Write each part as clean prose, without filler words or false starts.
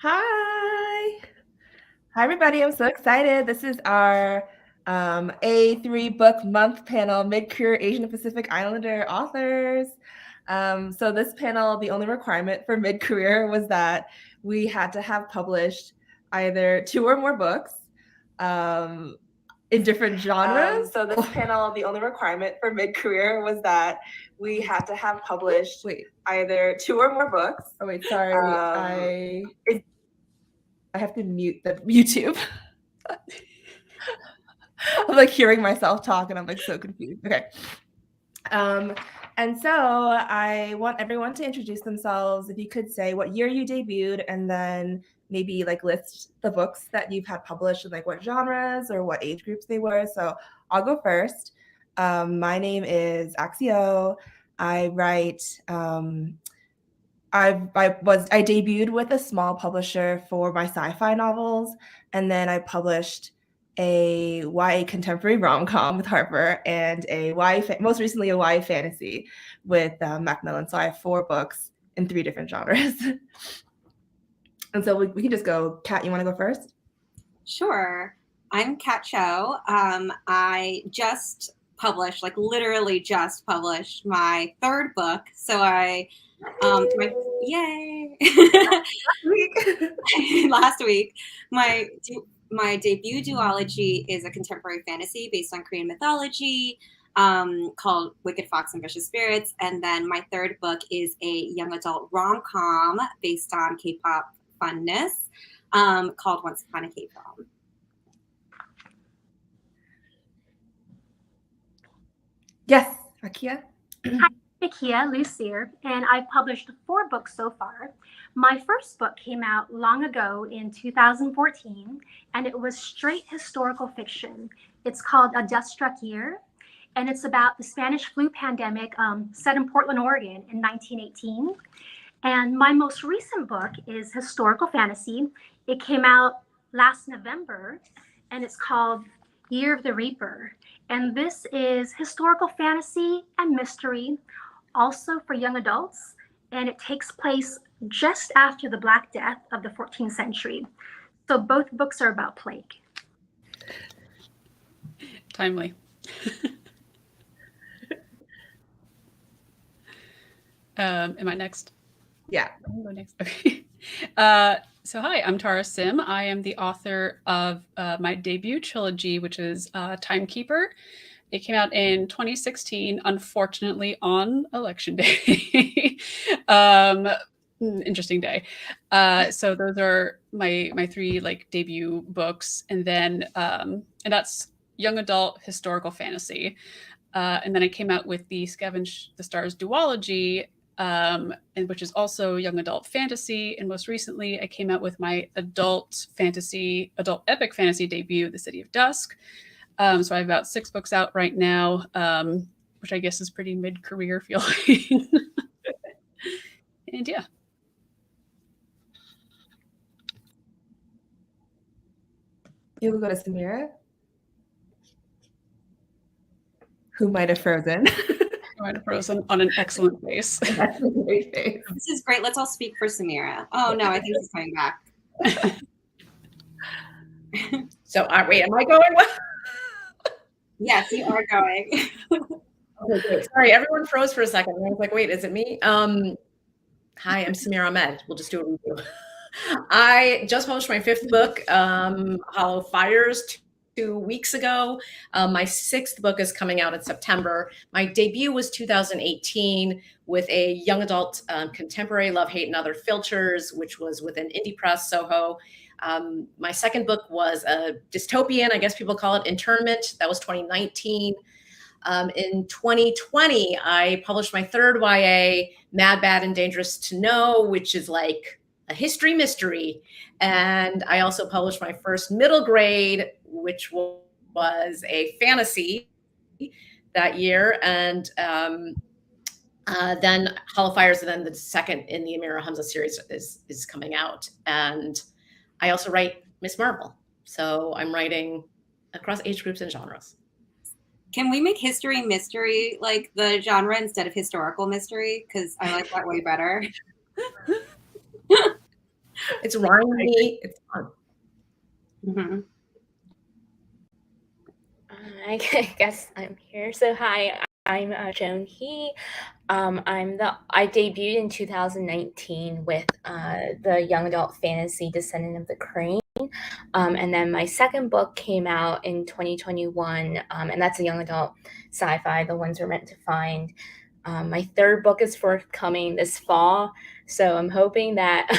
Hi. Hi, everybody. I'm so excited. This is our A3 book month panel, Mid-Career Asian and Pacific Islander authors. So this panel, the only requirement for mid-career was that we had to have published either 2 or more books in different genres. So this panel, the only requirement for mid-career was that we had to have published either 2 or more books. Oh wait, sorry. I have to mute the YouTube. I'm like hearing myself talk and I'm like so confused. Okay. And so I want everyone to introduce themselves. If you could say what year you debuted and then maybe like list the books that you've had published and like what genres or what age groups they were. So I'll go first. My name is Axie. I write I debuted with a small publisher for my sci-fi novels, and then I published a YA contemporary rom-com with Harper and most recently a YA fantasy with Macmillan. So I have 4 books in 3 different genres. And so we can just go. Kat, you want to go first? Sure. I'm Kat Cho. I just published, like literally just published my 3rd book. So yay! Last week, my debut duology is a contemporary fantasy based on Korean mythology called Wicked Fox and Vicious Spirits. And then my 3rd book is a young adult rom-com based on K-pop funness called Once Upon a K-Prom. Yes, Makiia. Hi, Makiia, Lucier, and I've published 4 books so far. My first book came out long ago in 2014, and it was straight historical fiction. It's called A Dust Struck Year, and it's about the Spanish flu pandemic set in Portland, Oregon in 1918. And my most recent book is historical fantasy. It came out last November, and it's called Year of the Reaper. And this is historical fantasy and mystery, also for young adults. And it takes place just after the Black Death of the 14th century. So both books are about plague. Timely. Am I next? Yeah. I'll go next. Okay. So hi, I'm Tara Sim. I am the author of my debut trilogy, which is Timekeeper. It came out in 2016, unfortunately on Election Day. Interesting day. So those are my 3 like debut books, and then and that's young adult historical fantasy. And then I came out with the Scavenge the Stars duology, and which is also young adult fantasy. And most recently, I came out with my adult epic fantasy debut, The City of Dusk. So I have about 6 books out right now, which I guess is pretty mid-career feeling. And yeah. You will go to Samira, who might have frozen. Might have frozen on an excellent face. This is great. Let's all speak for Samira. Oh no, I think he's coming back. So wait, am I going? Yes, you are going. Okay, great. Sorry, everyone froze for a second. I was like, wait, is it me? Hi, I'm Samira Ahmed. We'll just do a review. I just published my 5th book, Hollow Fires, 2 weeks ago. My 6th book is coming out in September. My debut was 2018 with a young adult contemporary Love, Hate, and Other Filters, which was with an indie press, Soho. My 2nd book was a dystopian, I guess people call it, Internment. That was 2019. In 2020, I published my 3rd YA, Mad, Bad, and Dangerous to Know, which is like a history mystery. And I also published my first middle grade, which was a fantasy that year. And then Hollow Fires, and then the 2nd in the Amira Hamza series is coming out. And I also write Miss Marvel. So I'm writing across age groups and genres. Can we make history mystery like the genre instead of historical mystery? Because I like that way better. It's rhymy. It's fun. Mm-hmm. I guess I'm here. So hi, I'm Joan. I debuted in 2019 with the young adult fantasy Descendant of the Crane. And then my second book came out in 2021, and that's a young adult sci-fi, The Ones We're Meant to Find. My third book is forthcoming this fall, so I'm hoping that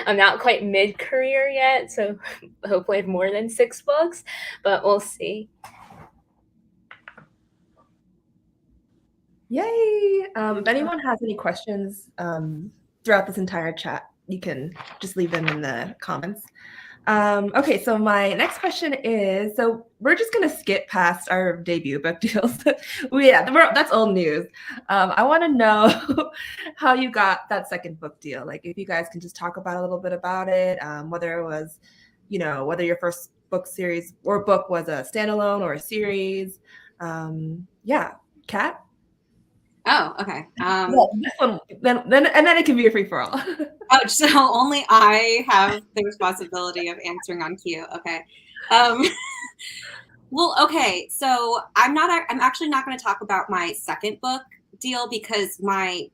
I'm not quite mid-career yet, so hopefully I have more than 6 books, but we'll see. Yay! If anyone has any questions throughout this entire chat, you can just leave them in the comments. Okay, so my next question is, so we're just gonna skip past our debut book deals. That's old news. I want to know how you got that second book deal. Like, if you guys can just talk about a little bit about it, whether it was, whether your first book series or book was a standalone or a series. Yeah, Kat? Oh, okay. Well, this one, then it can be a free for all. Oh, so only I have the responsibility of answering on cue. Okay. Well, okay. So I'm actually not going to talk about my second book deal because my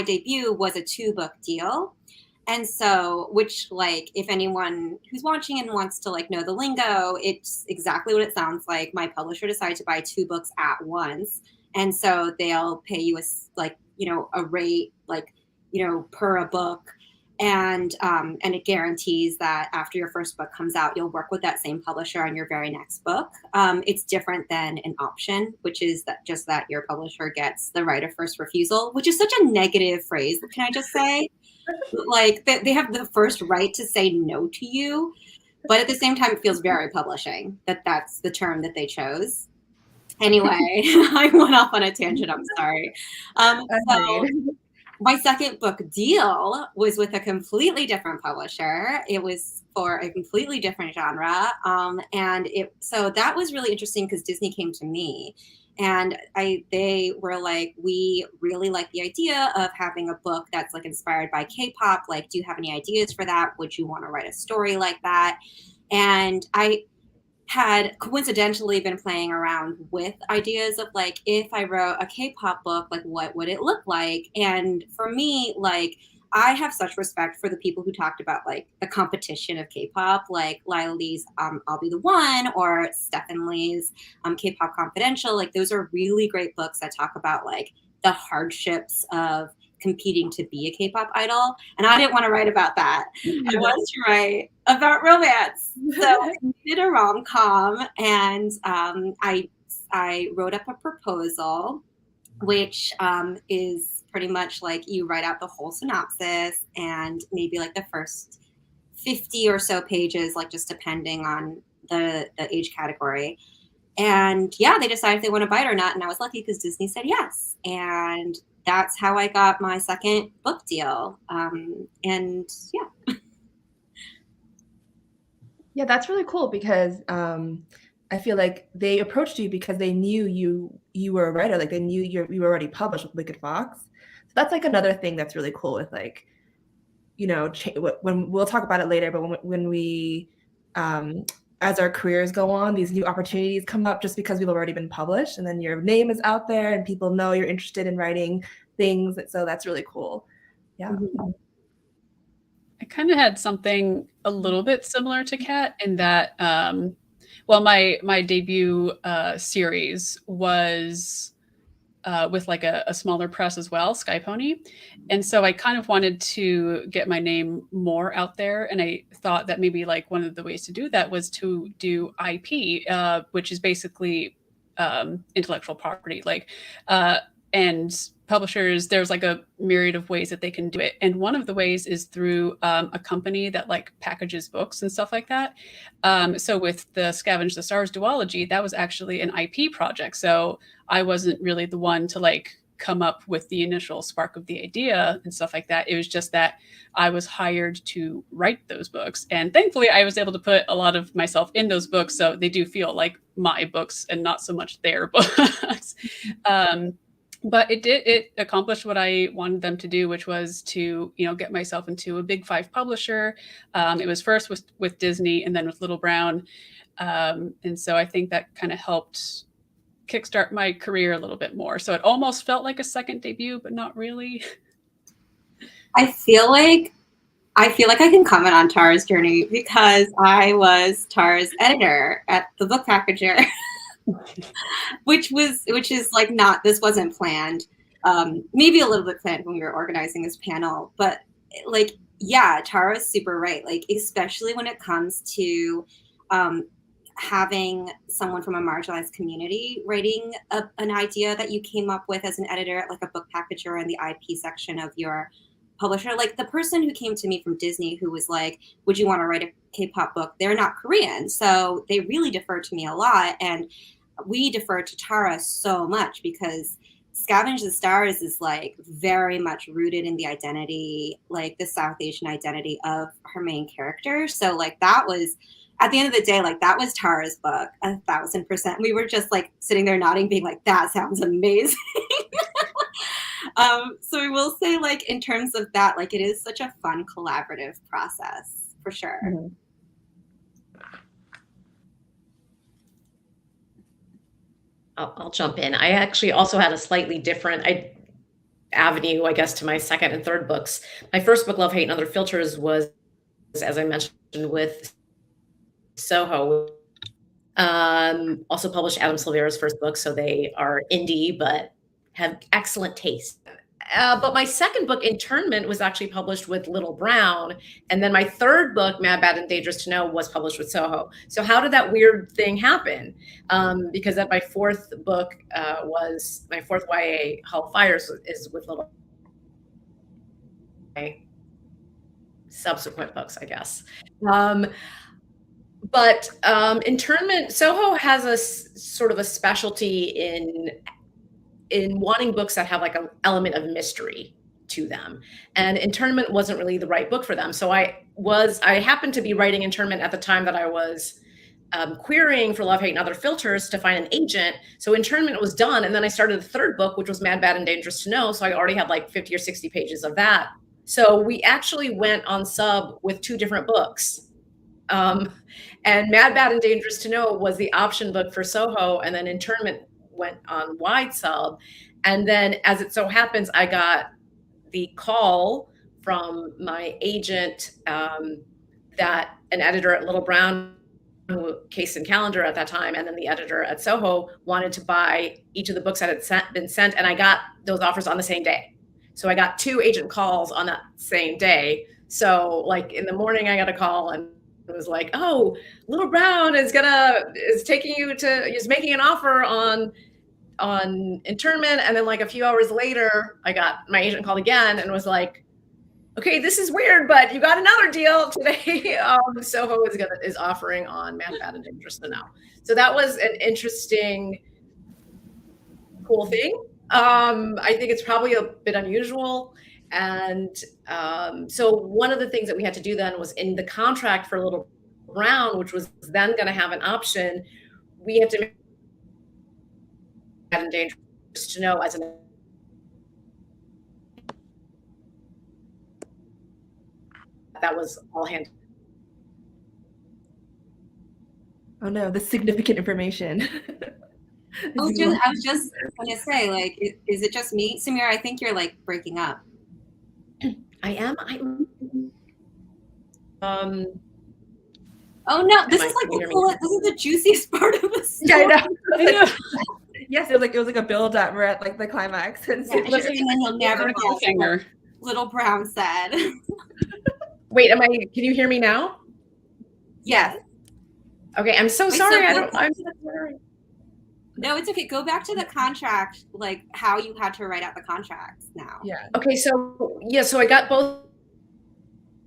debut was a 2-book deal. And so, which, like, if anyone who's watching and wants to, like, know the lingo, it's exactly what it sounds like. My publisher decided to buy 2 books at once. And so they'll pay you a rate, like, per a book. And it guarantees that after your first book comes out, you'll work with that same publisher on your very next book. It's different than an option, which is that your publisher gets the right of first refusal, which is such a negative phrase. Can I just say? Like, they have the first right to say no to you, but at the same time, it feels very publishing that's the term that they chose. Anyway, I went off on a tangent. I'm sorry. So my second book deal was with a completely different publisher. It was for a completely different genre. So that was really interesting because Disney came to me and they were like, we really like the idea of having a book that's like inspired by K-pop. Like, do you have any ideas for that? Would you want to write a story like that? And I had coincidentally been playing around with ideas of, like, if I wrote a K-pop book, like, what would it look like? And for me, like, I have such respect for the people who talked about, like, the competition of K-pop, like Lila Lee's I'll Be the One, or Stephen Lee's K-pop Confidential. Like, those are really great books that talk about, like, the hardships of competing to be a K-pop idol. And I didn't want to write about that. I wanted to write about romance. So I did a rom-com, and I wrote up a proposal, which is pretty much like you write out the whole synopsis and maybe like the first 50 or so pages, like just depending on the age category. And yeah, they decided if they want to bite or not. And I was lucky because Disney said yes. And that's how I got my second book deal. And yeah. Yeah, that's really cool because I feel like they approached you because they knew you were a writer. Like, they knew you were already published with Wicked Fox. So that's like another thing that's really cool with, like, when we'll talk about it later, but when we as our careers go on, these new opportunities come up just because we've already been published, and then your name is out there and people know you're interested in writing things. So that's really cool. Yeah. Mm-hmm. I kind of had something a little bit similar to Kat in that, well, my debut series was with like a smaller press as well, Sky Pony. And so I kind of wanted to get my name more out there. And I thought that maybe like one of the ways to do that was to do IP, which is basically intellectual property. Like, and publishers, there's like a myriad of ways that they can do it. And one of the ways is through a company that like packages books and stuff like that. So with the Scavenge the Stars duology, that was actually an IP project. So I wasn't really the one to like come up with the initial spark of the idea and stuff like that. It was just that I was hired to write those books. And thankfully I was able to put a lot of myself in those books. So they do feel like my books and not so much their books. but it accomplished what I wanted them to do, which was to, get myself into a big 5 publisher. It was first with Disney and then with Little Brown. And so I think that kind of helped kickstart my career a little bit more. So it almost felt like a second debut, but not really. I feel like I can comment on Tara's journey because I was Tara's editor at the book packager. which is like not, this wasn't planned. Maybe a little bit planned when we were organizing this panel, but like, yeah, Tara's super right. Like, especially when it comes to having someone from a marginalized community writing an idea that you came up with as an editor at like a book packager in the IP section of your publisher. Like the person who came to me from Disney who was like, would you want to write a K-pop book? They're not Korean. So they really deferred to me a lot. And we defer to Tara so much because Scavenge the Stars is like very much rooted in the identity, like the South Asian identity of her main character. So like that was, at the end of the day, like that was Tara's book, 1,000%. We were just like sitting there nodding, being like, that sounds amazing. So I will say, like, in terms of that, like it is such a fun collaborative process for sure. Mm-hmm. I'll jump in. I actually also had a slightly different avenue, I guess, to my second and third books. My first book, Love, Hate, and Other Filters, was, as I mentioned, with Soho. Also published Adam Silvera's first book, so they are indie but have excellent taste. But my second book, Internment, was actually published with Little Brown. And then my third book, Mad, Bad, and Dangerous to Know, was published with Soho. So how did that weird thing happen? Because that my fourth book was, my fourth YA, Hall of Fires, is with Little subsequent books, I guess. But Internment, Soho has a sort of a specialty in wanting books that have like an element of mystery to them. And Internment wasn't really the right book for them. So I happened to be writing Internment at the time that I was querying for Love, Hate, and Other Filters to find an agent. So Internment was done. And then I started the third book, which was Mad, Bad, and Dangerous to Know. So I already had like 50 or 60 pages of that. So we actually went on sub with 2 different books. And Mad, Bad, and Dangerous to Know was the option book for Soho. And then Internment went on wide sub. And then as it so happens, I got the call from my agent that an editor at Little Brown, Case and Calendar at that time, and then the editor at Soho wanted to buy each of the books that had been sent. And I got those offers on the same day. So I got 2 agent calls on that same day. So like in the morning, I got a call and it was like, oh, Little Brown is making an offer on Internment. And then like a few hours later, my agent called again and was like, okay, this is weird, but you got another deal today. Soho is offering on Mad, Bad, and Dangerous to Know. So that was an interesting, cool thing. I think it's probably a bit unusual. And so one of the things that we had to do then was in the contract for Little Brown, which was then going to have an option, we had to make Bad and Dangerous to Know as an that was all handled. Oh no, the significant information. I was just going to say, like, is it just me? Samira, I think you're like breaking up. I am. Oh no, this is like this is the juiciest part of the story. Yeah, I know. Yes, it was like a build up. We're at like the climax, and then he'll never guess. Little Brown said. Wait, can you hear me now? Yes. Okay, I'm so sorry. No, it's okay. Go back to the contract, like how you had to write out the contracts now. Yeah. Okay, so I got both.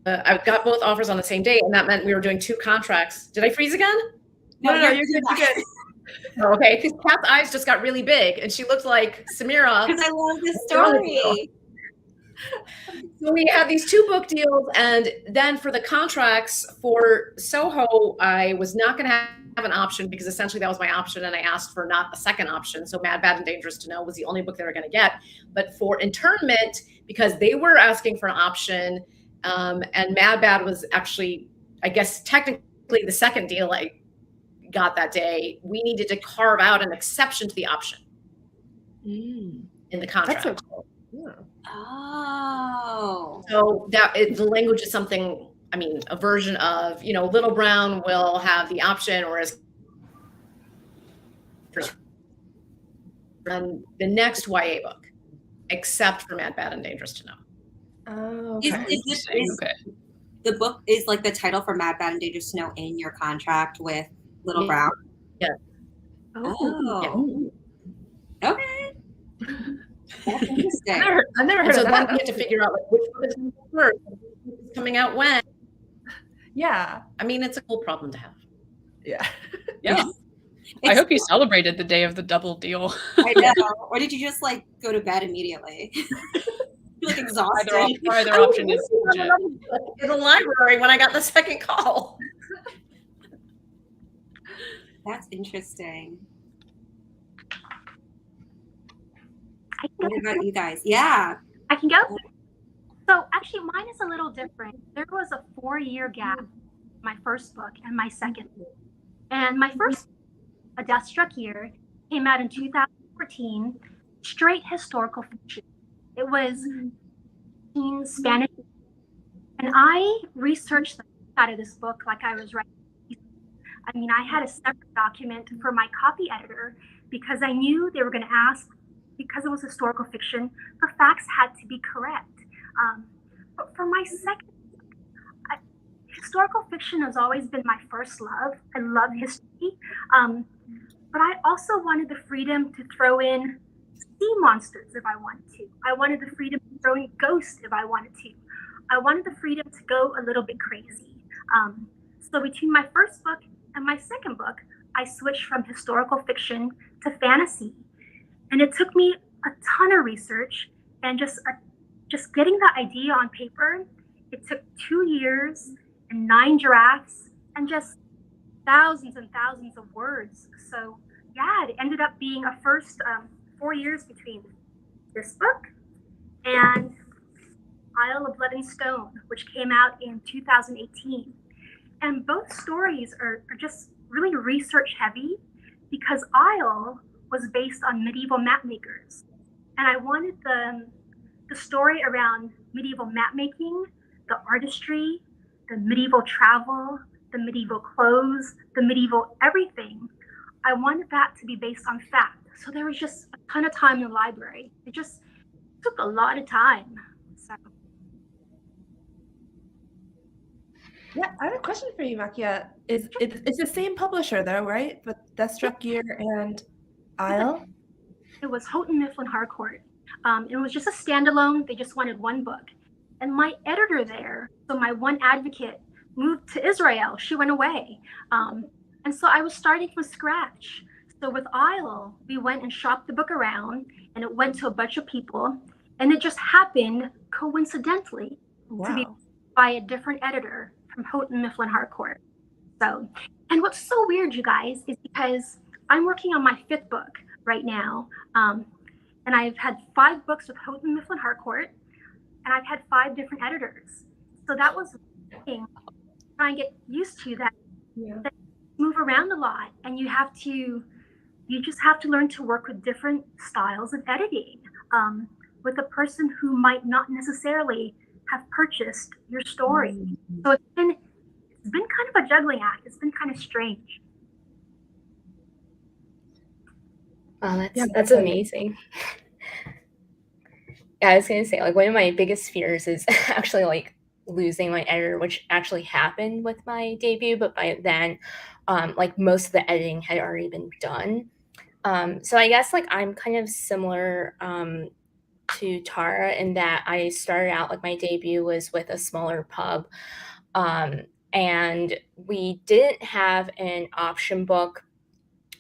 I got both offers on the same day, and that meant we were doing 2 contracts. Did I freeze again? No, you're good. Oh, okay, because Kat's eyes just got really big, and she looked like Samira. Because I love this story. So we had these 2 book deals, and then for the contracts for Soho, I was not going to have an option because essentially that was my option, and I asked for not a second option. So Mad, Bad, and Dangerous to Know was the only book they were going to get. But for internment, because they were asking for an option, and Mad, Bad was actually, I guess, technically the second deal I got that day, we needed to carve out an exception to the option in the contract. That's so cool. Yeah. Oh. So the language is something, I mean, a version of, Little Brown will have the option, or as run the next YA book, except for Mad, Bad, and Dangerous to Know. Oh, Is okay. Okay. the book, is like the title for Mad, Bad, and Dangerous to Know in your contract with Little Brown? Yeah. Oh. Yeah. Okay. That's interesting. I've never heard So of then we that. have to figure out which one is first, coming out when. Yeah. I mean, it's a cool problem to have. Yeah. Yeah. I hope you celebrated the day of the double deal. I know. Or did you just like go to bed immediately? You're like exhausted. Either option is legit. In the library when I got the second call. That's interesting. I can What go. about you guys? Yeah. I can go. So actually, mine is a little different. There was a 4-year gap, my first book and my second. And my first, A Death Struck Year, came out in 2014, straight historical fiction. It was in Spanish. And I researched the side of this book like I was writing. I mean, I had a separate document for my copy editor because I knew they were going to ask, because it was historical fiction, the facts had to be correct. But for my second, historical fiction has always been my first love. I love history. But I also wanted the freedom to throw in sea monsters if I wanted to. I wanted the freedom to throw in ghosts if I wanted to. I wanted the freedom to go a little bit crazy. So between my first book and my second book, I switched from historical fiction to fantasy. And it took me a ton of research and just getting that idea on paper. It took 2 years and 9 drafts and just thousands and thousands of words. So yeah, it ended up being a first 4 years between this book and Isle of Blood and Stone, which came out in 2018. And both stories are just really research heavy because Isle was based on medieval map makers. And I wanted the story around medieval map making, the artistry, the medieval travel, the medieval clothes, the medieval everything. I wanted that to be based on fact. So there was just a ton of time in the library. It just took a lot of time. So. Yeah, I have a question for you, Makiia. It's the same publisher though, right? But Death Struck Year and Isle? It was Houghton Mifflin Harcourt. It was just a standalone. They just wanted one book. And my editor there, so my one advocate, moved to Israel. She went away. And so I was starting from scratch. So with Isle, we went and shopped the book around, and it went to a bunch of people. And it just happened coincidentally to be by a different editor from Houghton Mifflin Harcourt. So, and what's so weird, you guys, is because I'm working on my 5th book right now. And I've had 5 books with Houghton Mifflin Harcourt, and I've had 5 different editors. So that was trying to get used to that, that move around a lot, and you just have to learn to work with different styles of editing with a person who might not necessarily have purchased your story. So it's been kind of a juggling act. It's been kind of strange. Wow, that's amazing. Yeah, I was gonna say, like, one of my biggest fears is actually like losing my editor, which actually happened with my debut, but by then, like, most of the editing had already been done. So I guess like I'm kind of similar to Tara in that I started out, like, my debut was with a smaller pub, and we didn't have an option book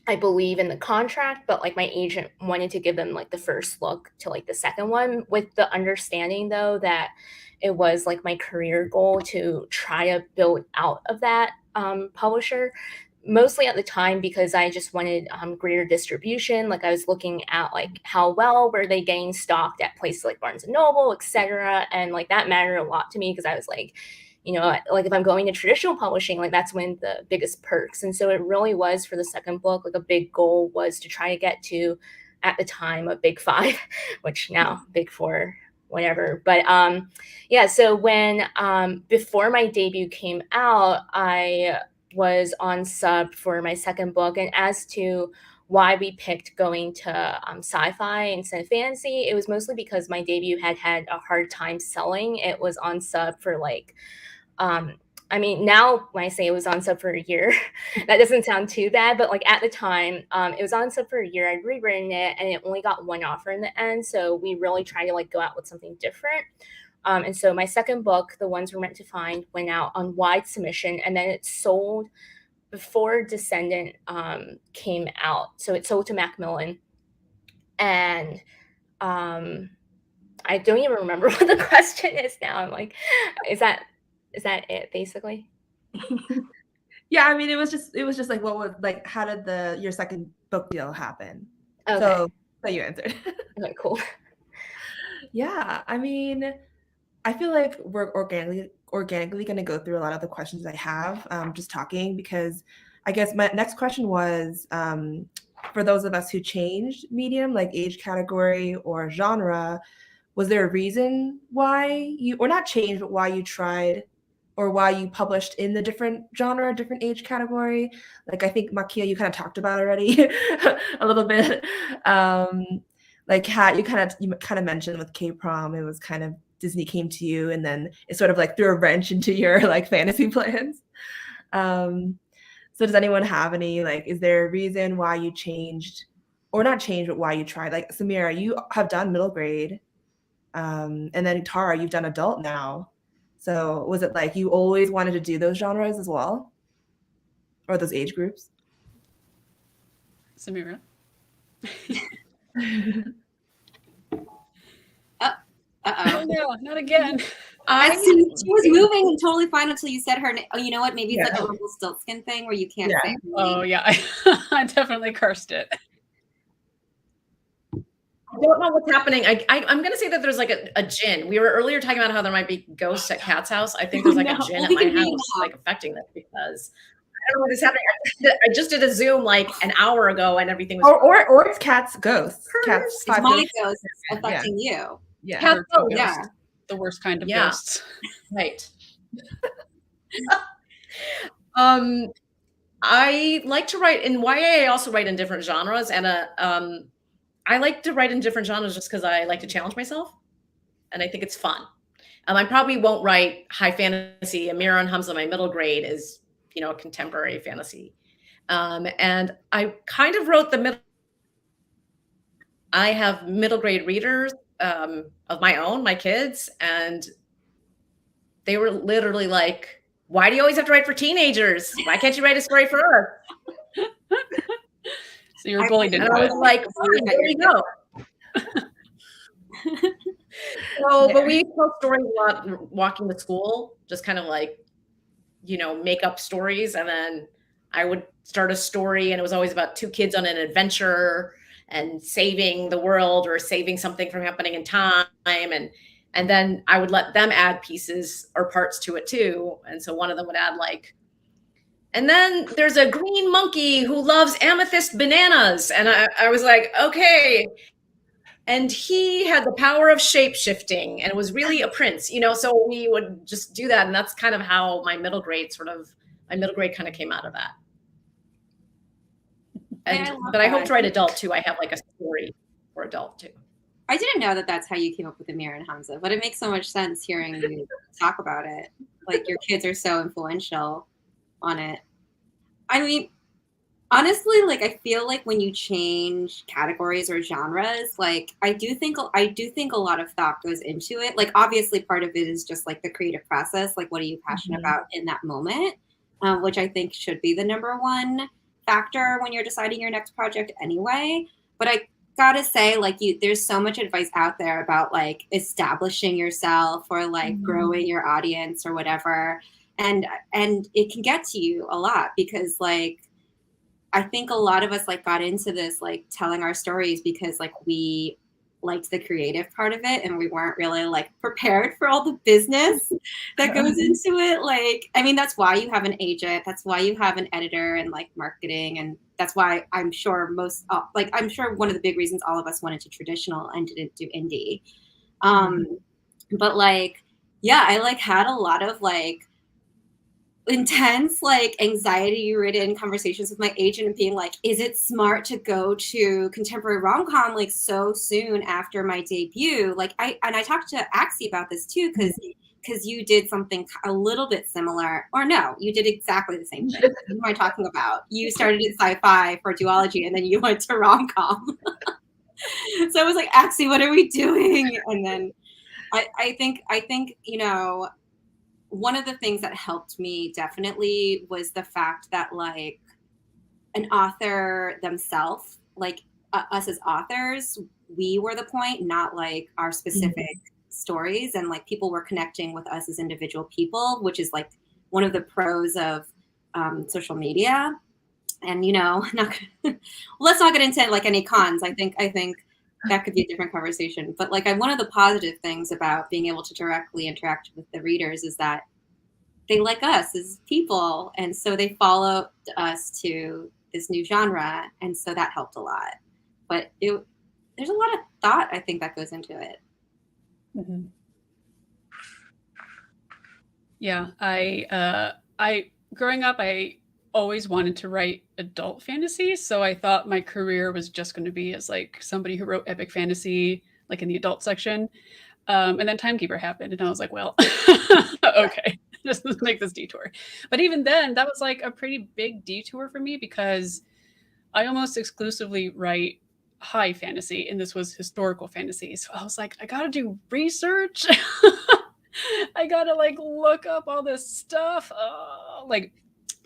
I believe, in the contract, but like my agent wanted to give them like the first look to like the second one, with the understanding though that it was like my career goal to try to build out of that publisher, mostly at the time because I just wanted greater distribution. Like I was looking at like how well were they getting stocked at places like Barnes and Noble, etc. And like that mattered a lot to me because I was like, you know, like if I'm going to traditional publishing, like that's one of the biggest perks. And so it really was for the second book, like a big goal was to try to get to, at the time, a big 5, which now big 4, whatever. But yeah, so when before my debut came out, I was on sub for my second book. And as to why we picked going to sci-fi instead of fantasy, it was mostly because my debut had a hard time selling. It was on sub for like, I mean, now when I say it was on sub for a year, that doesn't sound too bad, but like at the time, it was on sub for a year. I'd rewritten it and it only got 1 offer in the end. So we really tried to like go out with something different. And so my second book, The Ones We're Meant to Find, went out on wide submission, and then it sold before Descendant came out. So it sold to Macmillan. And I don't even remember what the question is now. I'm like, is that it basically? Yeah, I mean, it was just like, what was like, how did your second book deal happen? Okay. So you answered. Okay, cool. Yeah, I mean, I feel like we're organically going to go through a lot of the questions I have just talking, because I guess my next question was, for those of us who changed medium, like age category or genre, was there a reason why you, or not changed, but why you tried or why you published in the different genre, different age category? Like I think Makiia, you kind of talked about already a little bit. Like you kind of mentioned with K-Prom, it was kind of Disney came to you and then it sort of like threw a wrench into your like fantasy plans. So does anyone have any, like, is there a reason why you changed, or not changed, but why you tried? Like Samira, you have done middle grade, and then Tara, you've done adult now. So was it like you always wanted to do those genres as well, or those age groups? Samira. Oh no, not again. She was moving and totally fine until you said her name. Oh, you know what? Maybe it's like a Rumpelstiltskin thing where you can't say her name. Oh yeah, I definitely cursed it. I don't know what's happening. I'm going to say that there's like a djinn. We were earlier talking about how there might be ghosts at Kat's house. I think there's like a djinn at my house like affecting this, because I don't know what is happening. I just did a Zoom like an hour ago and everything was. Or it's Kat's ghosts. Kat's it's my ghost affecting you. Yeah. Kat's ghost. The worst kind of ghosts. Right. I like to write in YA. I also write in different genres, and I like to write in different genres just because I like to challenge myself, and I think it's fun. I probably won't write high fantasy. Amira and Hamza, my middle grade, is a contemporary fantasy, and I kind of wrote the middle. I have middle grade readers of my own, my kids, and they were literally like, "Why do you always have to write for teenagers? Why can't you write a story for us?" So you're bullied into it. I was like, there you go. So, but we tell stories a lot walking to school, just kind of like, make up stories. And then I would start a story and it was always about 2 kids on an adventure and saving the world or saving something from happening in time. And then I would let them add pieces or parts to it too. And so one of them would add like, and then there's a green monkey who loves amethyst bananas. And I was like, okay. And he had the power of shape shifting and was really a prince, so we would just do that. And that's kind of how my middle grade kind of came out of that. But I hope to write adult too. I have like a story for adult too. I didn't know that that's how you came up with Amira and Hamza, but it makes so much sense hearing you talk about it. Like your kids are so influential on it. I mean, honestly, like I feel like when you change categories or genres, like I do think a lot of thought goes into it. Like obviously part of it is just like the creative process, like what are you passionate about in that moment, which I think should be the number one. factor when you're deciding your next project anyway. But I gotta say, like, there's so much advice out there about like establishing yourself or like growing your audience or whatever, and it can get to you a lot, because like I think a lot of us like got into this like telling our stories because like we liked the creative part of it, and we weren't really like prepared for all the business that goes into it. Like, I mean, that's why you have an agent, that's why you have an editor and like marketing, and that's why I'm sure I'm sure one of the big reasons all of us went into traditional and didn't do indie. But like, yeah, I like had a lot of like intense like anxiety ridden conversations with my agent and being like, is it smart to go to contemporary rom-com like so soon after my debut? Like I talked to Axie about this too, because you did something a little bit similar, or no, you did exactly the same thing. What am I talking about? You started in sci-fi for duology and then you went to rom-com. So I was like, Axie, what are we doing? And then I think you know, one of the things that helped me definitely was the fact that like an author themselves, like us as authors, we were the point, not like our specific stories, and like people were connecting with us as individual people, which is like one of the pros of social media. And you know, let's not get into like any cons. I think that could be a different conversation. But like one of the positive things about being able to directly interact with the readers is that they like us as people, and so they followed us to this new genre, and so that helped a lot. But there's a lot of thought, I think, that goes into it. Yeah, I growing up, I always wanted to write adult fantasy, so I thought my career was just going to be as like somebody who wrote epic fantasy, like in the adult section. And then Timekeeper happened, and I was like, well, okay, just make this detour. But even then, that was like a pretty big detour for me, because I almost exclusively write high fantasy, and this was historical fantasy. So I was like, I gotta do research. I gotta like look up all this stuff. Like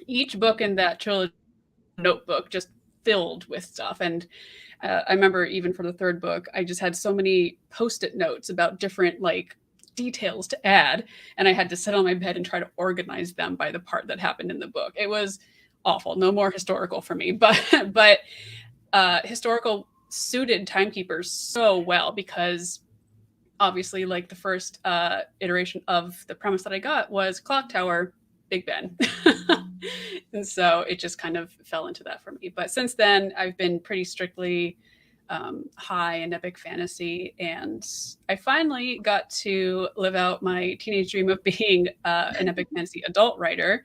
each book in that trilogy notebook just filled with stuff. And I remember even for the third book, I just had so many Post-it notes about different like details to add, and I had to sit on my bed and try to organize them by the part that happened in the book. It was awful. No more historical for me, but historical suited Timekeepers so well, because obviously like the first iteration of the premise that I got was Clock Tower, Big Ben. And so it just kind of fell into that for me. But since then, I've been pretty strictly high and epic fantasy, and I finally got to live out my teenage dream of being an epic fantasy adult writer.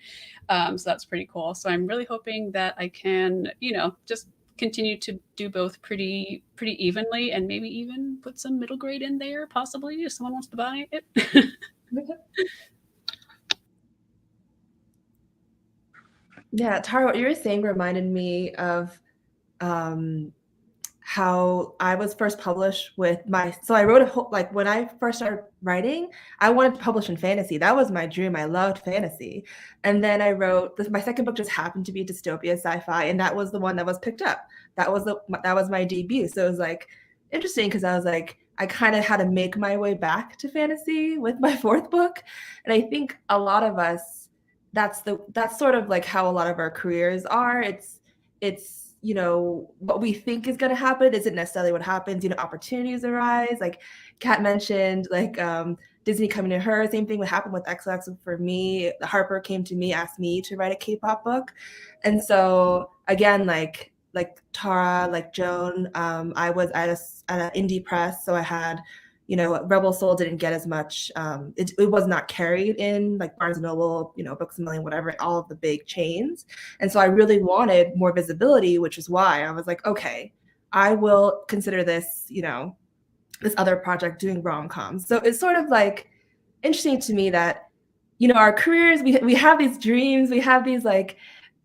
So that's pretty cool. So I'm really hoping that I can, you know, just continue to do both pretty evenly, and maybe even put some middle grade in there, possibly, if someone wants to buy it. Yeah, Tara, what you were saying reminded me of how I was first published with so I wrote like when I first started writing, I wanted to publish in fantasy. That was my dream. I loved fantasy. And then I wrote my second book just happened to be dystopia sci-fi, and that was the one that was picked up. That was my debut. So it was like interesting, because I was like, I kind of had to make my way back to fantasy with my fourth book. And I think a lot of us, that's sort of like how a lot of our careers are. It's you know, what we think is going to happen isn't necessarily what happens. You know, opportunities arise. Like Kat mentioned, like Disney coming to her. Same thing would happen with XOX for me. Harper came to me, asked me to write a K-pop book. And so again, like Tara, like Joan, I was at an indie press. So I had, you know, Rebel Soul didn't get as much. It was not carried in like Barnes & Noble, you know, Books A Million, whatever, all of the big chains. And so I really wanted more visibility, which is why I was like, okay, I will consider this, you know, this other project doing rom-coms. So it's sort of like interesting to me that, you know, our careers, we have these dreams, we have these like,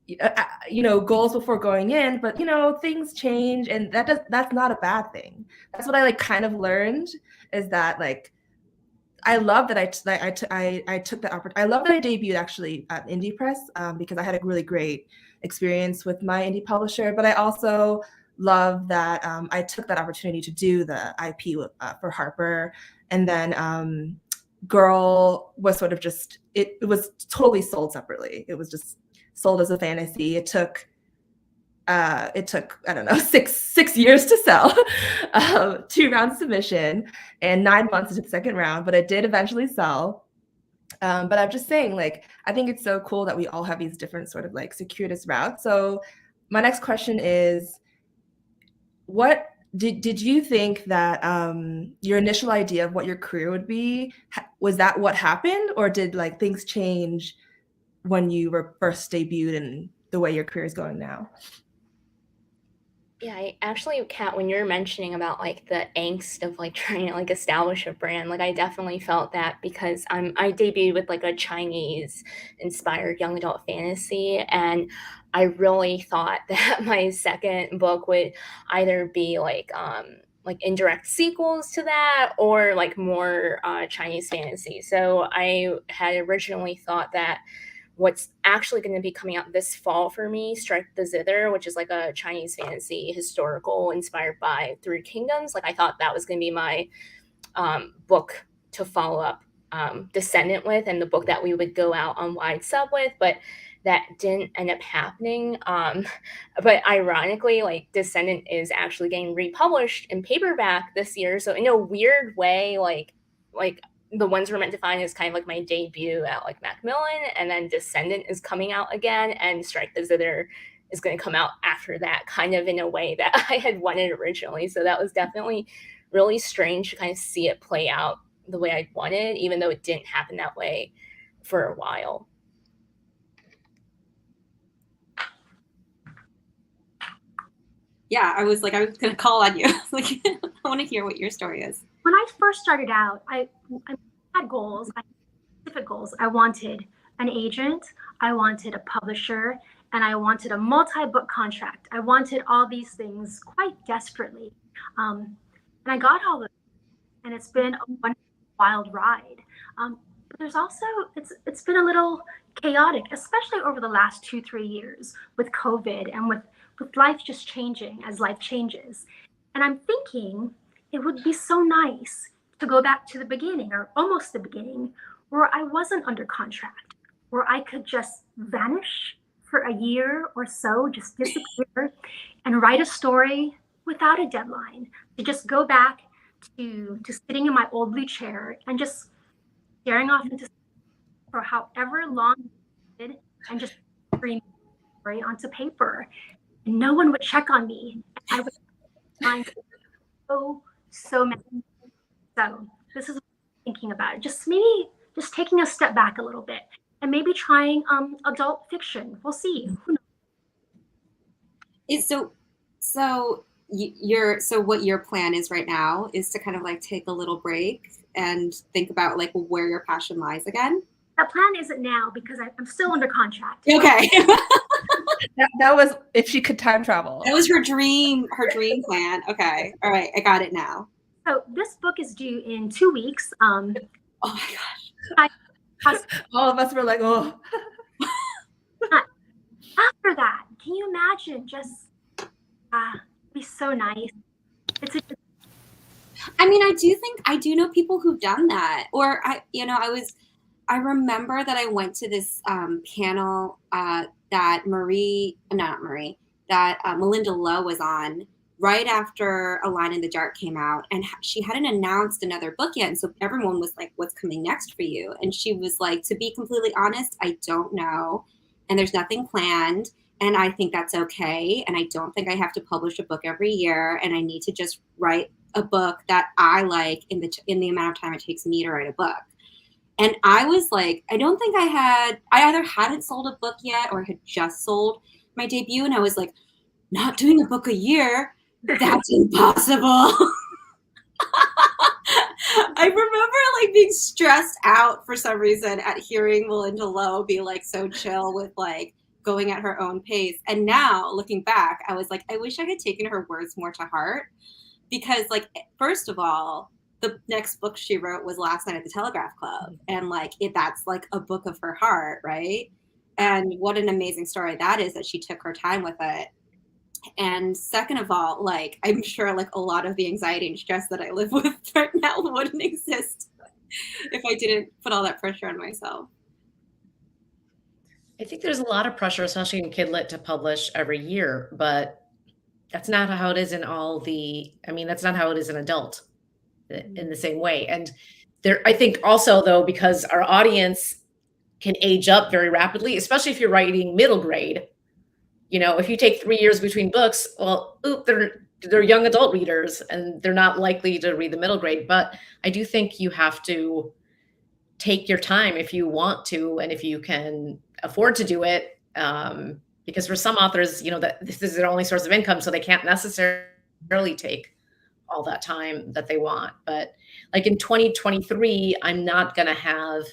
you know, goals before going in, but you know, things change, and that's not a bad thing. That's what I like kind of learned, is that like I love that I took that opportunity. I love that I debuted actually at Indie Press because I had a really great experience with my indie publisher. But I also love that I took that opportunity to do the IP for Harper, and then Girl was sort of just it was totally sold separately. It was just sold as a fantasy. It took I don't know six years to sell, 2 round submission, and 9 months into the second round, but it did eventually sell. But I'm just saying, like, I think it's so cool that we all have these different sort of like circuitous routes. So my next question is, what did you think that your initial idea of what your career would be, was that what happened, or did like things change when you were first debuted and the way your career is going now? Yeah, I actually, Kat, when you're mentioning about like the angst of like trying to like establish a brand, like I definitely felt that because I debuted with like a Chinese inspired young adult fantasy, and I really thought that my second book would either be like indirect sequels to that or like more Chinese fantasy. So I had originally thought that what's actually going to be coming out this fall for me, Strike the Zither, which is like a Chinese fantasy historical inspired by Three Kingdoms. Like I thought that was going to be my book to follow up Descendant with, and the book that we would go out on wide sub with, but that didn't end up happening. But ironically, like Descendant is actually getting republished in paperback this year. So in a weird way, like the ones we're meant to find is kind of like my debut at like Macmillan, and then Descendant is coming out again, and Strike the Zither is going to come out after that, kind of in a way that I had wanted originally. So that was definitely really strange to kind of see it play out the way I wanted, even though it didn't happen that way for a while. Yeah, I was going to call on you. Like, I want to hear what your story is. When I first started out, I had goals. I had specific goals. I wanted an agent, I wanted a publisher, and I wanted a multi-book contract. I wanted all these things quite desperately. And I got all of them, and it's been a wild ride. But there's also, it's been a little chaotic, especially over the last 2-3 years with COVID and with life just changing as life changes. And I'm thinking it would be so nice to go back to the beginning, or almost the beginning, where I wasn't under contract, where I could just vanish for a year or so, just disappear and write a story without a deadline, to just go back to sitting in my old blue chair and just staring off into for however long I did, and just bring story onto paper. And no one would check on me. I would find so many. So this is what I'm thinking about. Just maybe just taking a step back a little bit and maybe trying adult fiction. We'll see. Who knows? So what your plan is right now is to kind of like take a little break and think about like where your passion lies again? That plan isn't now because I'm still under contract. Okay. that was if she could time travel. That was her dream plan. Okay. All right. I got it now. So this book is due in 2 weeks. Oh my gosh. All of us were like, oh. After that, can you imagine? Just be so nice. I mean, I do know people who've done that. Or I remember that I went to this panel that Melinda Lowe was on right after A Line in the Dark came out, and she hadn't announced another book yet. And so everyone was like, what's coming next for you? And she was like, to be completely honest, I don't know. And there's nothing planned. And I think that's okay. And I don't think I have to publish a book every year. And I need to just write a book that I like in the amount of time it takes me to write a book. And I was like, I don't think I either hadn't sold a book yet or had just sold my debut. And I was like, not doing a book a year, that's impossible. I remember like being stressed out for some reason at hearing Melinda Lowe be like so chill with like going at her own pace. And now looking back, I was like, I wish I had taken her words more to heart, because like, first of all, the next book she wrote was Last Night at the Telegraph Club. And like that's like a book of her heart, right? And what an amazing story that is, that she took her time with it. And second of all, like I'm sure like a lot of the anxiety and stress that I live with right now wouldn't exist if I didn't put all that pressure on myself. I think there's a lot of pressure, especially in Kidlit, to publish every year, but that's not how it is in that's not how it is in adult in the same way. And I think also though, because our audience can age up very rapidly, especially if you're writing middle grade, if you take 3 years between books, well, they're young adult readers and they're not likely to read the middle grade. But I do think you have to take your time if you want to, and if you can afford to do it, because for some authors, that this is their only source of income, so they can't necessarily take all that time that they want. But like in 2023, I'm not going to have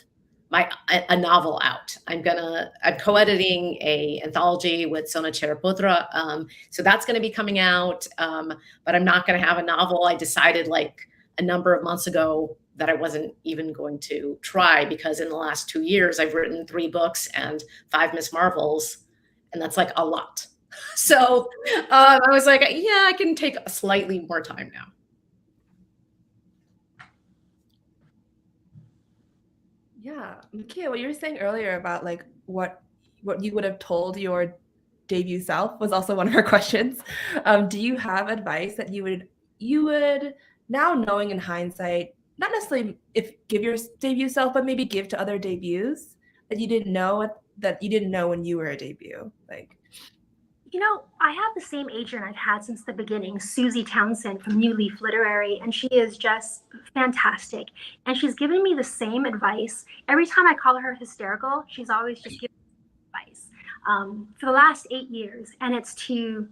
a novel out. I'm co-editing a anthology with Sona Cheraputra. So that's going to be coming out. But I'm not going to have a novel. I decided like a number of months ago that I wasn't even going to try, because in the last 2 years, I've written 3 books and 5 Miss Marvels. And that's like a lot. So I was like, yeah, I can take slightly more time now. Yeah, Makiia, what you were saying earlier about like what you would have told your debut self was also one of our questions. Do you have advice that you would now, knowing in hindsight, not necessarily give your debut self, but maybe give to other debuts that you didn't know when you were a debut? Like, I have the same agent I've had since the beginning, Susie Townsend from New Leaf Literary, and she is just fantastic. And she's given me the same advice. Every time I call her hysterical, she's always just giving me advice for the last 8 years. And it's to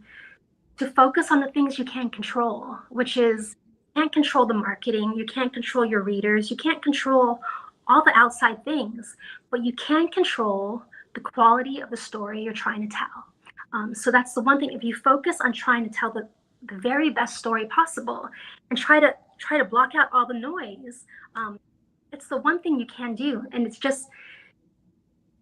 focus on the things you can control, which is you can't control the marketing, you can't control your readers, you can't control all the outside things, but you can control the quality of the story you're trying to tell. So that's the one thing. If you focus on trying to tell the very best story possible and try to block out all the noise, it's the one thing you can do. And it's just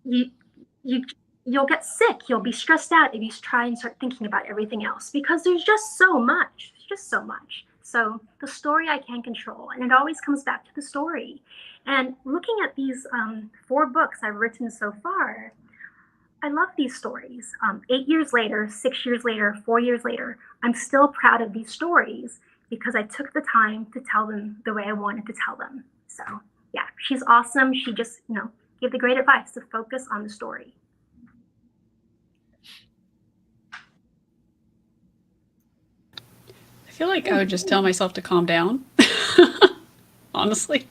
you'll get sick. You'll be stressed out if you try and start thinking about everything else, because there's just so much. There's just so much. So the story I can control, and it always comes back to the story. And looking at these 4 books I've written so far, I love these stories. 8 years later, 6 years later, 4 years later, I'm still proud of these stories because I took the time to tell them the way I wanted to tell them. So yeah, she's awesome. She just, gave the great advice to focus on the story. I feel like I would just tell myself to calm down, honestly,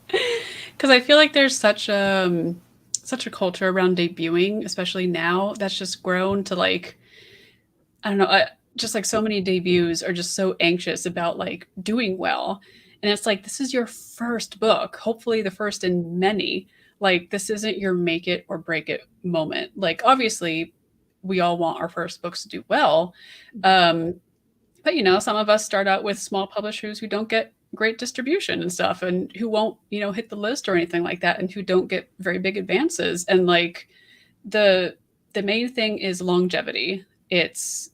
because I feel like there's such a culture around debuting, especially now, that's just grown to like, I don't know, just like so many debuts are just so anxious about like doing well. And it's like, this is your first book, hopefully the first in many. Like, this isn't your make it or break it moment. Like, obviously we all want our first books to do well. But some of us start out with small publishers who don't get great distribution and stuff, and who won't, hit the list or anything like that, and who don't get very big advances. And like the main thing is longevity. It's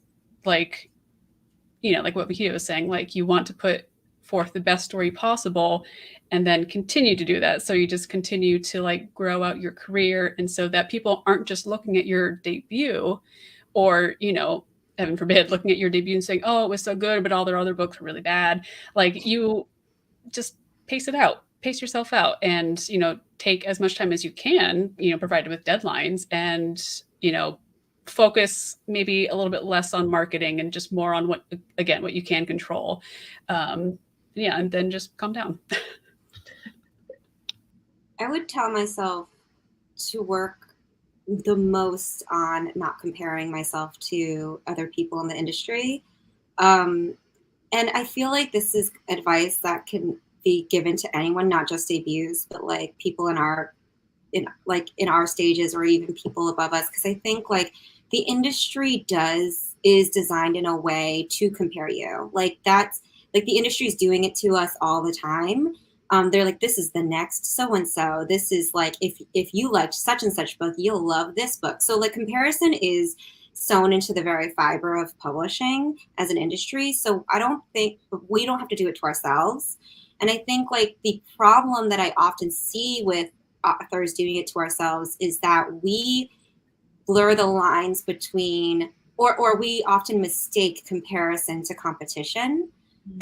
like, like what Makiia was saying, like you want to put forth the best story possible and then continue to do that. So you just continue to like grow out your career. And so that people aren't just looking at your debut or, heaven forbid, looking at your debut and saying, oh, it was so good, but all their other books were really bad. Like, you just pace yourself out and, take as much time as you can, provided with deadlines, and, focus maybe a little bit less on marketing and just more on what you can control. And then just calm down. I would tell myself to work the most on not comparing myself to other people in the industry. And I feel like this is advice that can be given to anyone, not just debuts, but like people in our stages, or even people above us. Because I think like the industry is designed in a way to compare you. Like like the industry is doing it to us all the time. They're like, this is the next so-and-so. This is like, if you liked such and such book, you'll love this book. So like comparison is sewn into the very fiber of publishing as an industry. So I don't think we don't have to do it to ourselves. And I think like the problem that I often see with authors doing it to ourselves is that we blur the lines between, or we often mistake comparison to competition.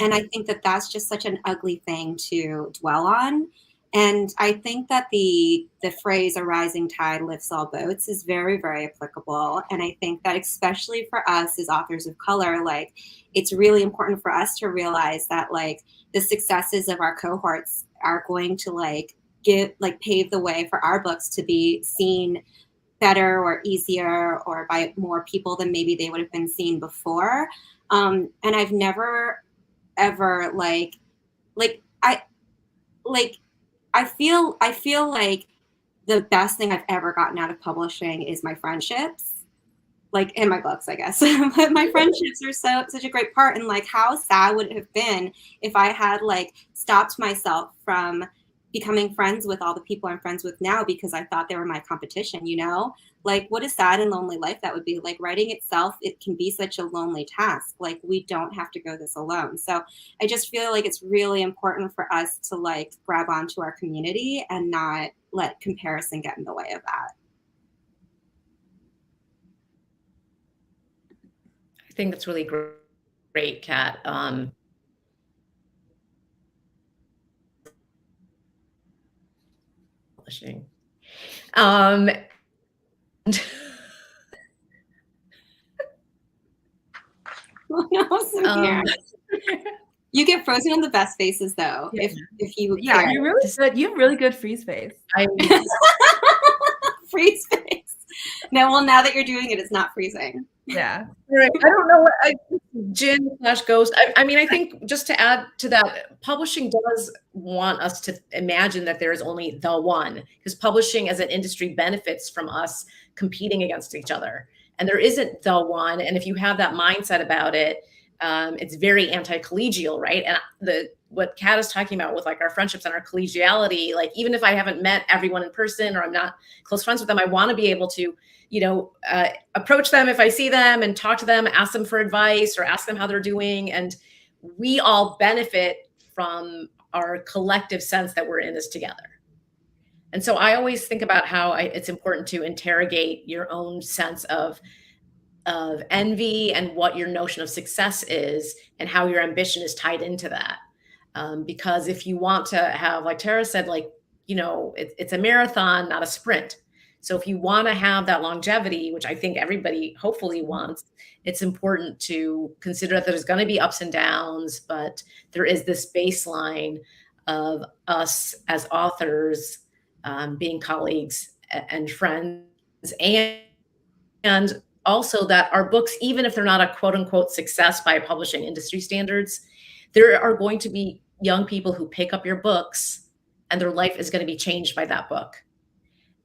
And I think that that's just such an ugly thing to dwell on. And I think that the phrase "a rising tide lifts all boats" is very, very applicable. And I think that especially for us as authors of color, like it's really important for us to realize that like the successes of our cohorts are going to like pave the way for our books to be seen better or easier or by more people than maybe they would have been seen before. And I've never ever I feel like the best thing I've ever gotten out of publishing is my friendships, like in my books, I guess. But my friendships are such a great part. And like, how sad would it have been if I had like stopped myself from becoming friends with all the people I'm friends with now because I thought they were my competition, you know? Like, what a sad and lonely life that would be. Like, writing itself, it can be such a lonely task. Like, we don't have to go this alone. So I just feel like it's really important for us to like grab onto our community and not let comparison get in the way of that. I think that's really great, Kat. Publishing. You get frozen on the best faces though. Yeah. If you yeah, you're really good. You have really good freeze face. Freeze face. No, well, now that you're doing it, it's not freezing. Yeah. Right. I don't know what Jin/Ghost. I mean, I think just to add to that, publishing does want us to imagine that there is only the one, because publishing as an industry benefits from us competing against each other. And there isn't the one. And if you have that mindset about it, it's very anti-collegial, right? And what Kat is talking about with like our friendships and our collegiality, like even if I haven't met everyone in person or I'm not close friends with them, I want to be able to, you know, approach them if I see them and talk to them, ask them for advice or ask them how they're doing. And we all benefit from our collective sense that we're in this together. And so I always think about how it's important to interrogate your own sense of envy and what your notion of success is and how your ambition is tied into that. Because if you want to have, like Tara said, like, you know, it's a marathon, not a sprint. So if you want to have that longevity, which I think everybody hopefully wants, it's important to consider that there's going to be ups and downs, but there is this baseline of us as authors being colleagues and friends, and also that our books, even if they're not a quote unquote success by publishing industry standards, there are going to be young people who pick up your books and their life is going to be changed by that book.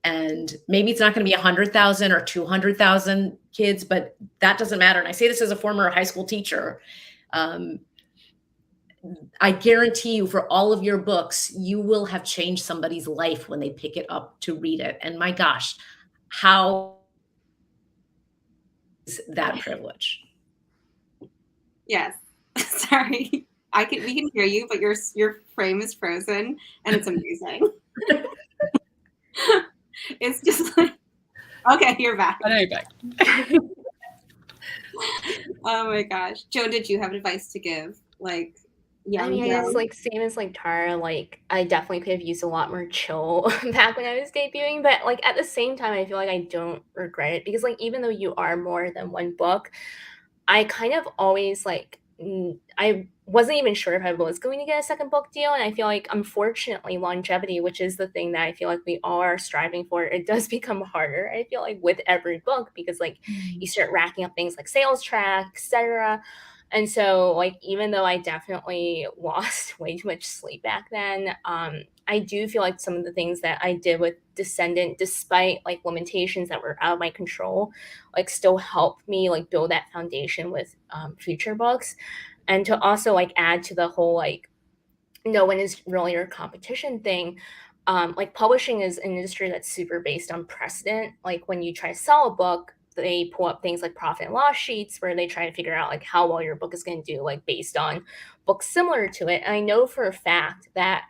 And maybe it's not going to be 100,000 or 200,000 kids, but that doesn't matter. And I say this as a former high school teacher. I guarantee you, for all of your books, you will have changed somebody's life when they pick it up to read it. And my gosh, how is that privilege? Yes. Sorry. We can hear you, but your frame is frozen and it's amazing. It's just like, okay, you're back. I know you're back. Oh my gosh. Joan, did you have advice to give? Like, I mean, I guess like same as like Tara, like I definitely could have used a lot more chill back when I was debuting, but like at the same time, I feel like I don't regret it because like even though you are more than one book, I kind of always like I wasn't even sure if I was going to get a second book deal, and I feel like unfortunately longevity, which is the thing that I feel like we all are striving for, it does become harder. I feel like with every book because like you start racking up things like sales track, etc. And so, like, even though I definitely lost way too much sleep back then, I do feel like some of the things that I did with Descendant, despite like limitations that were out of my control, like still helped me like build that foundation with future books. And to also like add to the whole like no one is really your competition thing, like publishing is an industry that's super based on precedent. Like when you try to sell a book, they pull up things like profit and loss sheets where they try to figure out like how well your book is going to do, like based on books similar to it. And I know for a fact that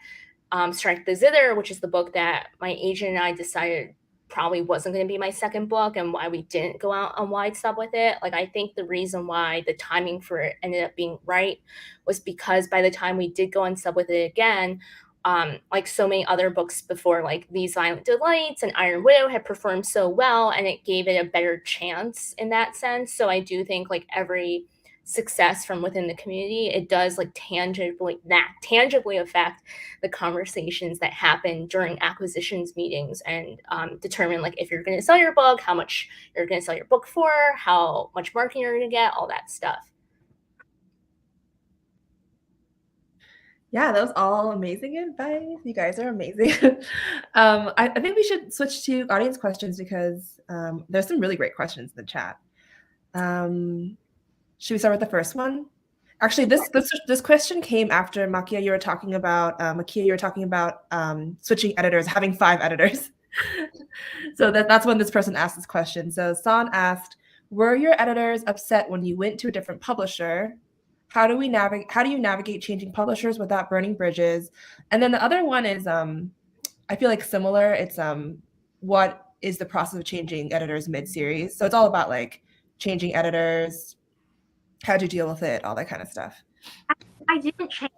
Strike the Zither, which is the book that my agent and I decided probably wasn't going to be my second book and why we didn't go out on wide sub with it. Like, I think the reason why the timing for it ended up being right was because by the time we did go on sub with it again, like so many other books before, like These Violent Delights and Iron Widow had performed so well, and it gave it a better chance in that sense. So I do think like every success from within the community, it does like tangibly affect the conversations that happen during acquisitions meetings and determine like if you're going to sell your book, how much you're going to sell your book for, how much marketing you're going to get, all that stuff. Yeah, that was all amazing advice. You guys are amazing. I think we should switch to audience questions because there's some really great questions in the chat. Should we start with the first one? Actually, this question came after Makiia. You were talking about switching editors, having 5 editors. So that's when this person asked this question. So San asked, "Were your editors upset when you went to a different publisher? How do you navigate changing publishers without burning bridges?" And then the other one is, I feel like similar. It's what is the process of changing editors mid-series? So it's all about like changing editors, how to deal with it, all that kind of stuff. I didn't change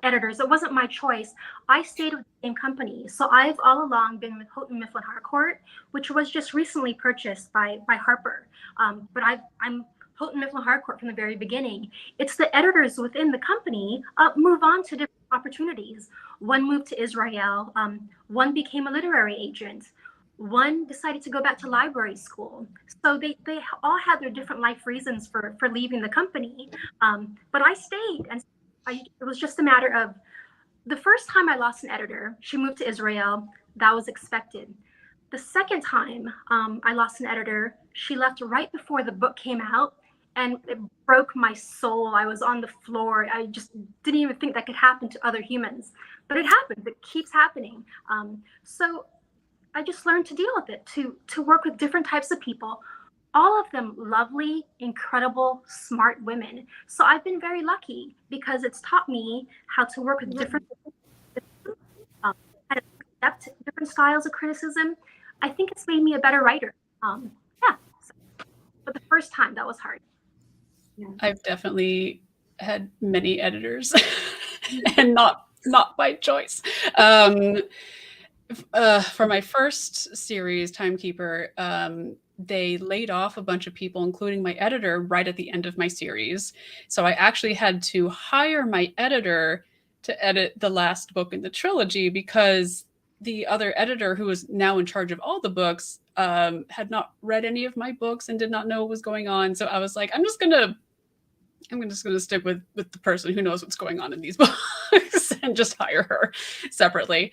editors. It wasn't my choice. I stayed with the same company. So I've all along been with Houghton Mifflin Harcourt, which was just recently purchased by Harper. But I'm Houghton Mifflin Harcourt from the very beginning. It's the editors within the company move on to different opportunities. One moved to Israel. One became a literary agent. One decided to go back to library school. So they all had their different life reasons for leaving the company. But I stayed, and it was just a matter of the first time I lost an editor, she moved to Israel. That was expected. The second time I lost an editor, she left right before the book came out, and it broke my soul. I was on the floor. I just didn't even think that could happen to other humans, but it happens. It keeps happening. So I just learned to deal with it, to work with different types of people, all of them lovely, incredible, smart women. So I've been very lucky because it's taught me how to work with different how to accept different styles of criticism. I think it's made me a better writer. But the first time, that was hard. Yeah. I've definitely had many editors and not by choice. For my first series, Timekeeper, they laid off a bunch of people, including my editor, right at the end of my series. So I actually had to hire my editor to edit the last book in the trilogy because the other editor, who was now in charge of all the books, had not read any of my books and did not know what was going on. So I was like, I'm just gonna stick with the person who knows what's going on in these books and just hire her separately.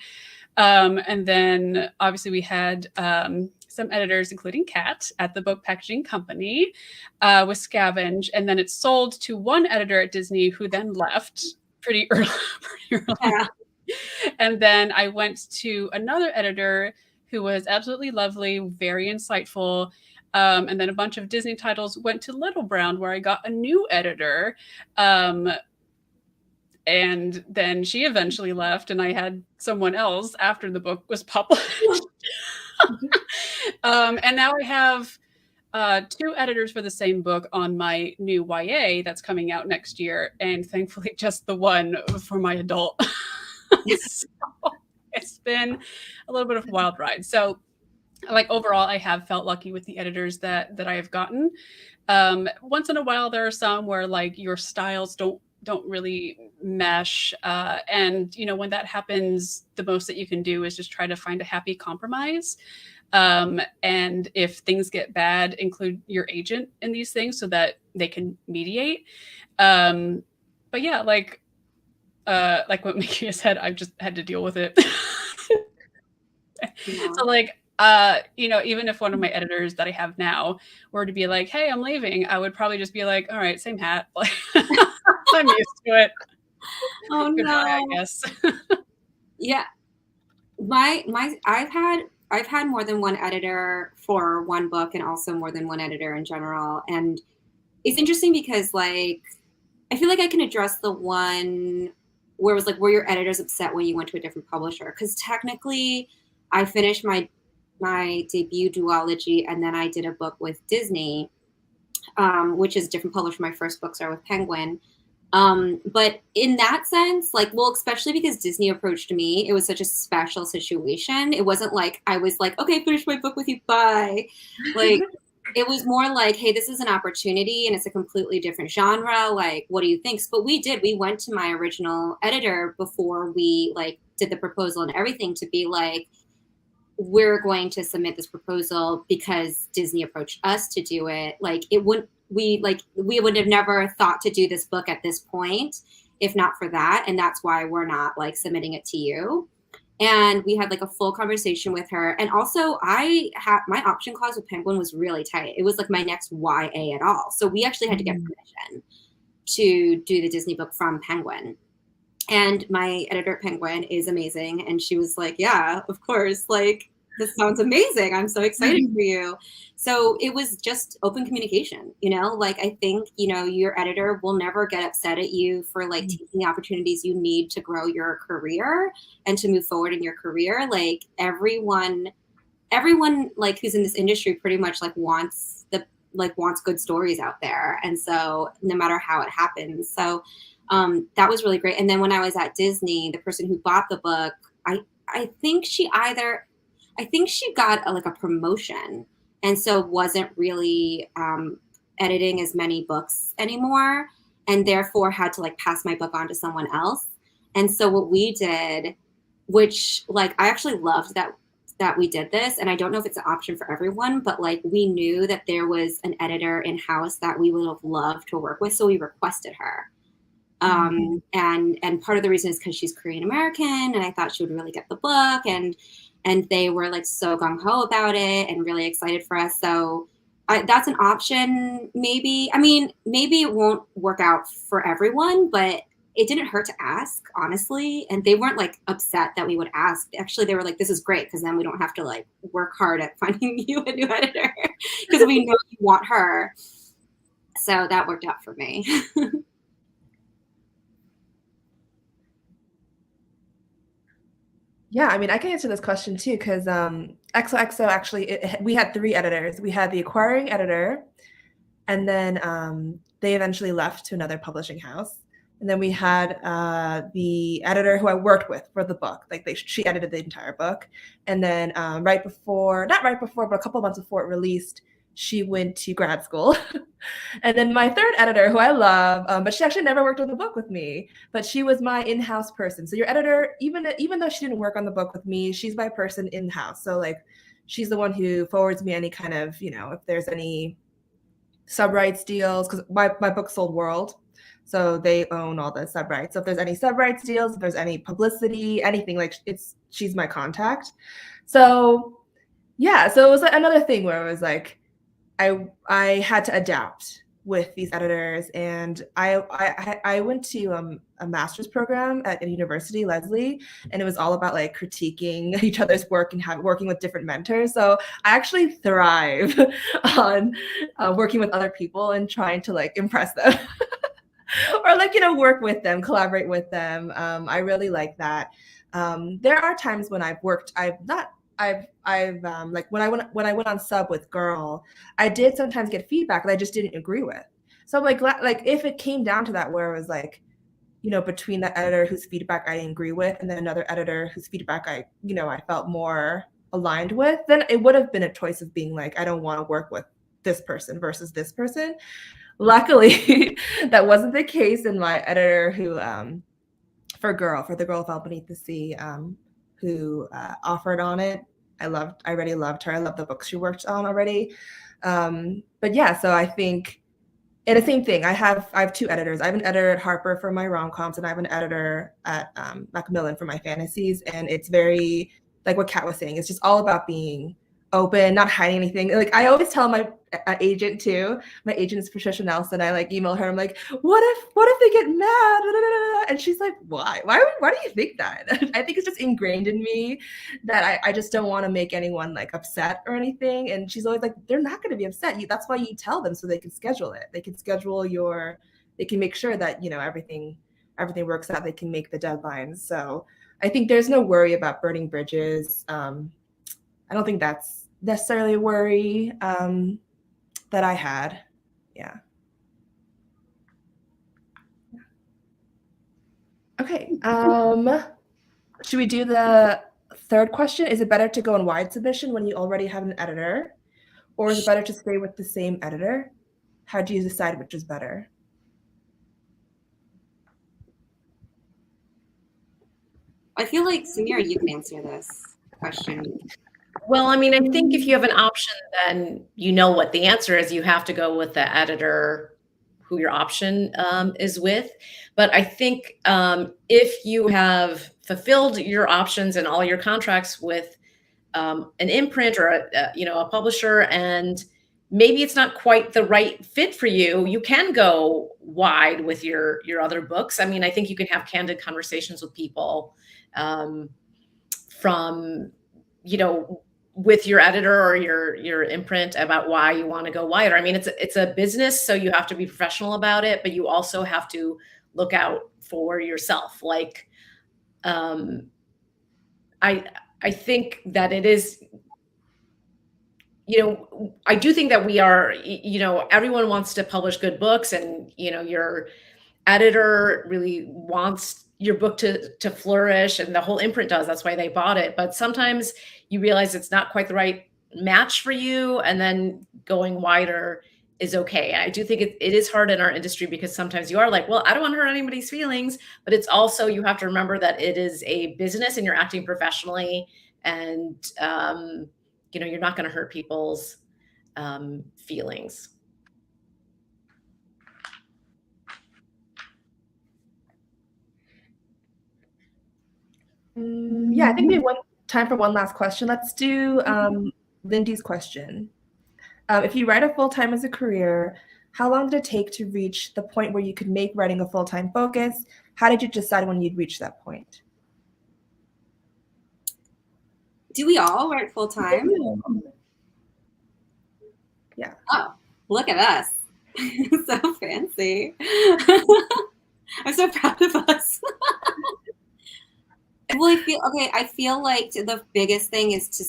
And then obviously we had some editors, including Kat at the book packaging company with Scavenge. And then it sold to one editor at Disney who then left pretty early. Yeah. And then I went to another editor who was absolutely lovely, very insightful. And then a bunch of Disney titles went to Little Brown, where I got a new editor. And then she eventually left, and I had someone else after the book was published. And now I have 2 editors for the same book on my new YA that's coming out next year, and thankfully just the one for my adult. So it's been a little bit of a wild ride. So like overall, I have felt lucky with the editors that I have gotten. Once in a while, there are some where like your styles don't really mesh. And, you know, when that happens, the most that you can do is just try to find a happy compromise. And if things get bad, include your agent in these things so that they can mediate. But yeah, like what Makiia said, I've just had to deal with it. Yeah. So like, you know, even if one of my editors that I have now were to be like, hey, I'm leaving, I would probably just be like, all right, same hat. I'm used to it. Oh Goodbye, I no. guess. Yeah. I've had more than one editor for one book and also more than one editor in general. And it's interesting because like I feel like I can address the one where it was like, were your editors upset when you went to a different publisher? Because technically I finished my debut duology and then I did a book with Disney, which is a different publisher. My first books are with Penguin. But in that sense, like, well, especially because Disney approached me, it was such a special situation. It wasn't like I was like, okay, finish my book with you, bye. Like, it was more like, hey, this is an opportunity and it's a completely different genre. Like, what do you think? But we went to my original editor before we like did the proposal and everything to be like, we're going to submit this proposal because Disney approached us to do it. Like it wouldn't, we would have never thought to do this book at this point if not for that. And that's why we're not like submitting it to you. And we had like a full conversation with her. And also I had my option clause with Penguin was really tight. It was like my next YA at all. So we actually had to get permission to do the Disney book from Penguin. And my editor at Penguin is amazing. And she was like, yeah, of course. Like, this sounds amazing. I'm so excited for you. So it was just open communication, you know, like I think, you know, your editor will never get upset at you for like taking the opportunities you need to grow your career and to move forward in your career. Like everyone like who's in this industry pretty much like wants good stories out there. And so no matter how it happens. So that was really great. And then when I was at Disney, the person who bought the book, I think she got like a promotion and so wasn't really editing as many books anymore and therefore had to like pass my book on to someone else. And so what we did, which like I actually loved that we did this, and I don't know if it's an option for everyone, but like we knew that there was an editor in-house that we would have loved to work with, so we requested her. And part of the reason is because she's Korean American and I thought she would really get the book and they were like so gung-ho about it and really excited for us. So that's an option. Maybe it won't work out for everyone, but it didn't hurt to ask, honestly. And they weren't like upset that we would ask. Actually, they were like, this is great because then we don't have to like work hard at finding you a new editor because we know you want her. So that worked out for me. Yeah, I mean, I can answer this question too, because XOXO actually, we had 3 editors. We had the acquiring editor, and then they eventually left to another publishing house. And then we had the editor who I worked with for the book. Like she edited the entire book. And then not right before, but a couple months before it released, she went to grad school. And then my 3rd editor, who I love, but she actually never worked on the book with me, but she was my in-house person. So your editor, even though she didn't work on the book with me, she's my person in-house. So like, she's the one who forwards me any kind of, you know, if there's any sub-rights deals, because my book sold world. So they own all the sub-rights. So if there's any sub-rights deals, if there's any publicity, anything, like she's my contact. So yeah, so it was another thing where it was like, I had to adapt with these editors, and I went to a master's program at a university, Lesley, and it was all about like critiquing each other's work and working with different mentors. So I actually thrive on working with other people and trying to like impress them. Or like, you know, work with them, collaborate with them. I really like that. There are times when I've like when I went on sub with Girl, I did sometimes get feedback that I just didn't agree with. So I'm like if it came down to that, where it was like, you know, between the editor whose feedback I didn't agree with and then another editor whose feedback I felt more aligned with, then it would have been a choice of being like, I don't want to work with this person versus this person. Luckily, that wasn't the case. And my editor who, for the Girl Fell Beneath the Sea, who offered on it, I already loved her. I love the books she worked on already. But yeah, so I think, and the same thing, I have 2 editors. I have an editor at Harper for my rom-coms, and I have an editor at Macmillan for my fantasies. And it's very, like what Kat was saying, it's just all about being open, not hiding anything. Like I always tell my agent too. My agent is Patricia Nelson. I like email her. I'm like, what if they get mad? And she's like, why? Why do you think that? I think it's just ingrained in me that I just don't want to make anyone like upset or anything. And she's always like, they're not going to be upset. That's why you tell them so they can schedule it. They can schedule they can make sure that everything works out. They can make the deadlines. So I think there's no worry about burning bridges. I don't think that's necessarily a worry that I had. Yeah. Okay. Should we do the third question? Is it better to go on wide submission when you already have an editor? Or is it better to stay with the same editor? How do you decide which is better? I feel like, Samira, you can answer this question. Well, I mean, I think if you have an option, then you know what the answer is. You have to go with the editor who your option is with. But I think if you have fulfilled your options and all your contracts with an imprint or a publisher, and maybe it's not quite the right fit for you, you can go wide with your other books. I mean, I think you can have candid conversations with people from, with your editor or your imprint about why you want to go wider. I mean, it's a business, so you have to be professional about it, but you also have to look out for yourself. Like, I think that it is, I do think that we are, everyone wants to publish good books, and, your editor really wants your book to flourish, and the whole imprint does. That's why they bought it. But sometimes you realize it's not quite the right match for you, and then going wider is okay. I do think it is hard in our industry, because sometimes you are like, well, I don't want to hurt anybody's feelings, but it's also, you have to remember that it is a business and you're acting professionally, and you're not going to hurt people's feelings. Yeah, I think we have time for one last question. Let's do Lindy's question. If you write a full-time as a career, how long did it take to reach the point where you could make writing a full-time focus? How did you decide when you'd reach that point? Do we all write full-time? Yeah. Oh, look at us. So fancy. I'm so proud of us. Well, I feel like the biggest thing is to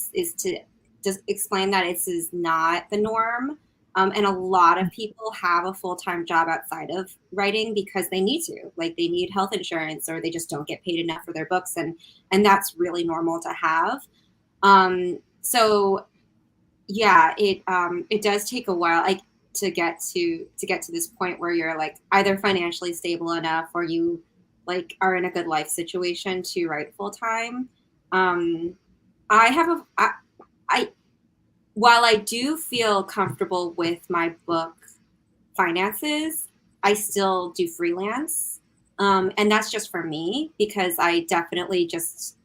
just explain that this is not the norm. And a lot of people have a full-time job outside of writing because they need to, like they need health insurance, or they just don't get paid enough for their books. And that's really normal to have. So yeah, it does take a while, like to get to this point where you're like either financially stable enough, or you like are in a good life situation to write full time. While I do feel comfortable with my book finances, I still do freelance. And that's just for me, because I definitely just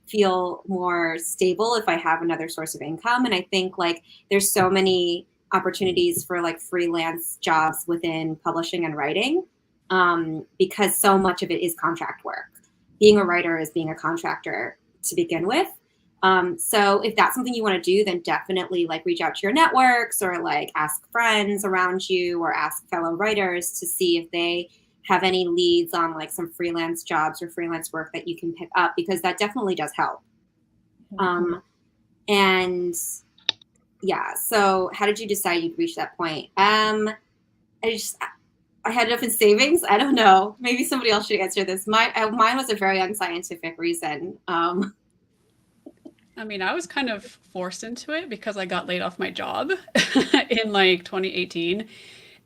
feel more stable if I have another source of income. And I think like there's so many opportunities for like freelance jobs within publishing and writing, because so much of it is contract work. Being a writer is being a contractor to begin with. So if that's something you want to do, then definitely like reach out to your networks, or like ask friends around you, or ask fellow writers to see if they have any leads on like some freelance jobs or freelance work that you can pick up, because that definitely does help. And yeah, so how did you decide you'd reach that point? I had enough in savings. I don't know. Maybe somebody else should answer this. Mine was a very unscientific reason. I mean, I was kind of forced into it because I got laid off my job in like 2018.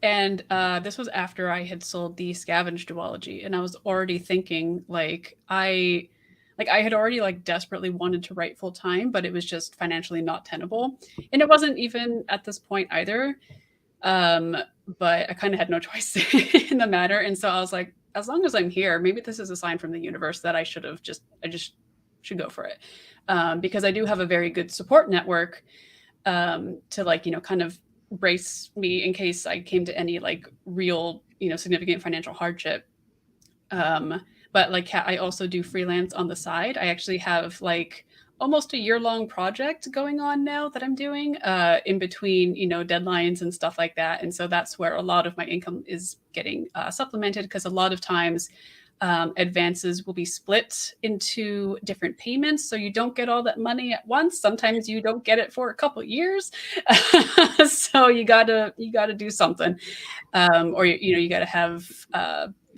And this was after I had sold the Scavenge duology, and I was already thinking I had already like desperately wanted to write full time, but it was just financially not tenable. And it wasn't even at this point either. But I kind of had no choice in the matter. And so I was like, as long as I'm here, maybe this is a sign from the universe that I just should go for it. Because I do have a very good support network to like, kind of brace me in case I came to any like real, significant financial hardship. But like Kat, I also do freelance on the side. I actually have like almost a year-long project going on now that I'm doing in between, deadlines and stuff like that. And so that's where a lot of my income is getting supplemented, because a lot of times advances will be split into different payments, so you don't get all that money at once. Sometimes you don't get it for a couple years, so you gotta do something, or you gotta have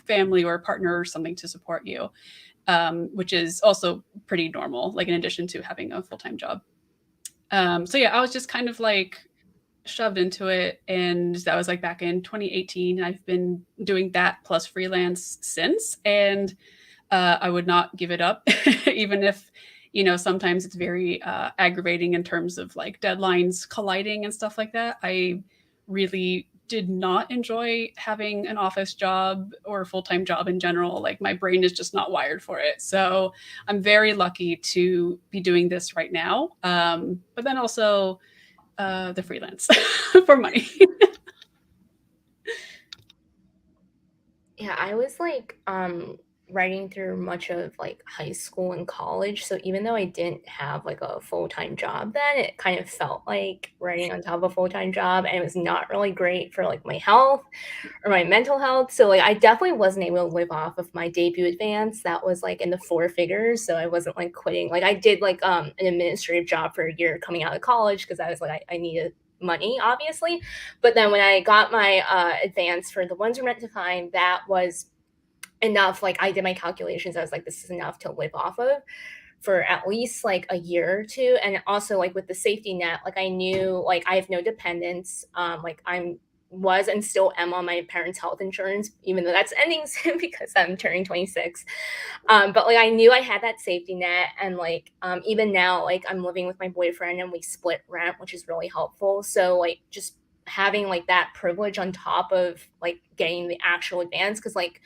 family or a partner or something to support you, which is also pretty normal, like in addition to having a full-time job. So yeah, I was just kind of like shoved into it, and that was like back in 2018. I've been doing that plus freelance since, and I would not give it up, even if sometimes it's very aggravating in terms of like deadlines colliding and stuff like that. I really did not enjoy having an office job or a full-time job in general. Like my brain is just not wired for it. So I'm very lucky to be doing this right now. But then also the freelance for money. Yeah, I was like writing through much of like high school and college. So even though I didn't have like a full-time job then, it kind of felt like writing on top of a full-time job, and it was not really great for like my health or my mental health. So like I definitely wasn't able to live off of my debut advance. That was like in the 4 figures. So I wasn't like quitting. Like I did like an administrative job for a year coming out of college, because I was like, I needed money, obviously. But then when I got my advance for the ones we're meant to find, that was enough. Like I did my calculations. I was like, this is enough to live off of for at least like a year or two. And also like with the safety net, like I knew like I have no dependents. Like was and still am on my parents' health insurance, even though that's ending soon because I'm turning 26. But like I knew I had that safety net, and like even now, like I'm living with my boyfriend and we split rent, which is really helpful. So like just having like that privilege on top of like getting the actual advance, because like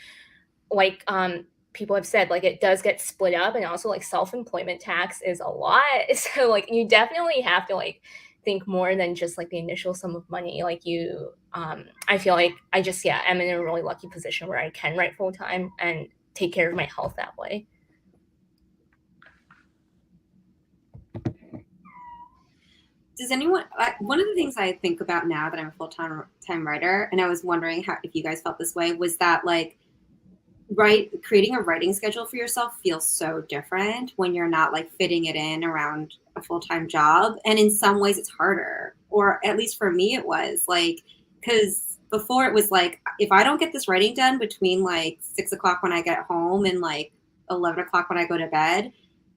people have said, like it does get split up, and also like self-employment tax is a lot. So like you definitely have to like think more than just like the initial sum of money. Like I feel like I'm in a really lucky position where I can write full time and take care of my health that way. Does anyone, one of the things I think about now that I'm a full-time writer, and I was wondering if you guys felt this way, was that like creating a writing schedule for yourself feels so different when you're not like fitting it in around a full-time job. And in some ways it's harder, or at least for me it was, like, because before it was like, if I don't get this writing done between like 6 o'clock when I get home and like 11 o'clock when I go to bed,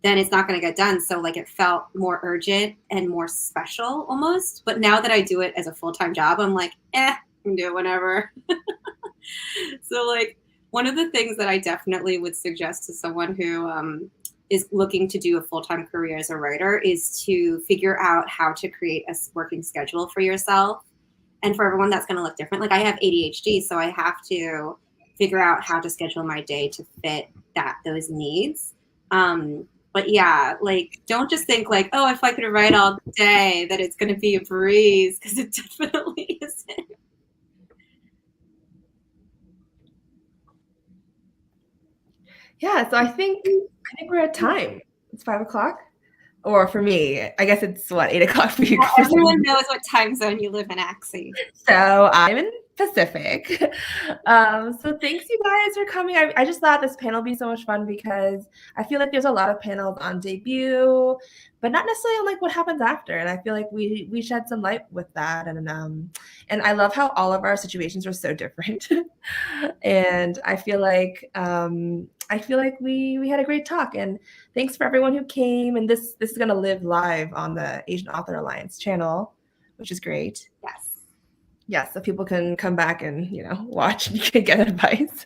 then it's not going to get done. So like it felt more urgent and more special almost. But now that I do it as a full-time job, I'm like, I can do it whenever. So like, one of the things that I definitely would suggest to someone who is looking to do a full-time career as a writer is to figure out how to create a working schedule for yourself. And for everyone, that's going to look different. Like I have ADHD, so I have to figure out how to schedule my day to fit those needs. But yeah, like don't just think like, oh, if I could write all day, that it's going to be a breeze, because it definitely isn't. Yeah, so I think we're at time. It's 5 o'clock. Or for me, I guess it's what, 8 o'clock for you. Everyone knows what time zone you live in, Axie. So I'm in Pacific. So thanks you guys for coming. I just thought this panel would be so much fun, because I feel like there's a lot of panels on debut, but not necessarily on like what happens after. And I feel like we shed some light with that. And I love how all of our situations are so different. And I feel like we had a great talk, and thanks for everyone who came. And this is going to live live on the Asian Author Alliance channel, which is great. Yes, so people can come back and watch and you can get advice.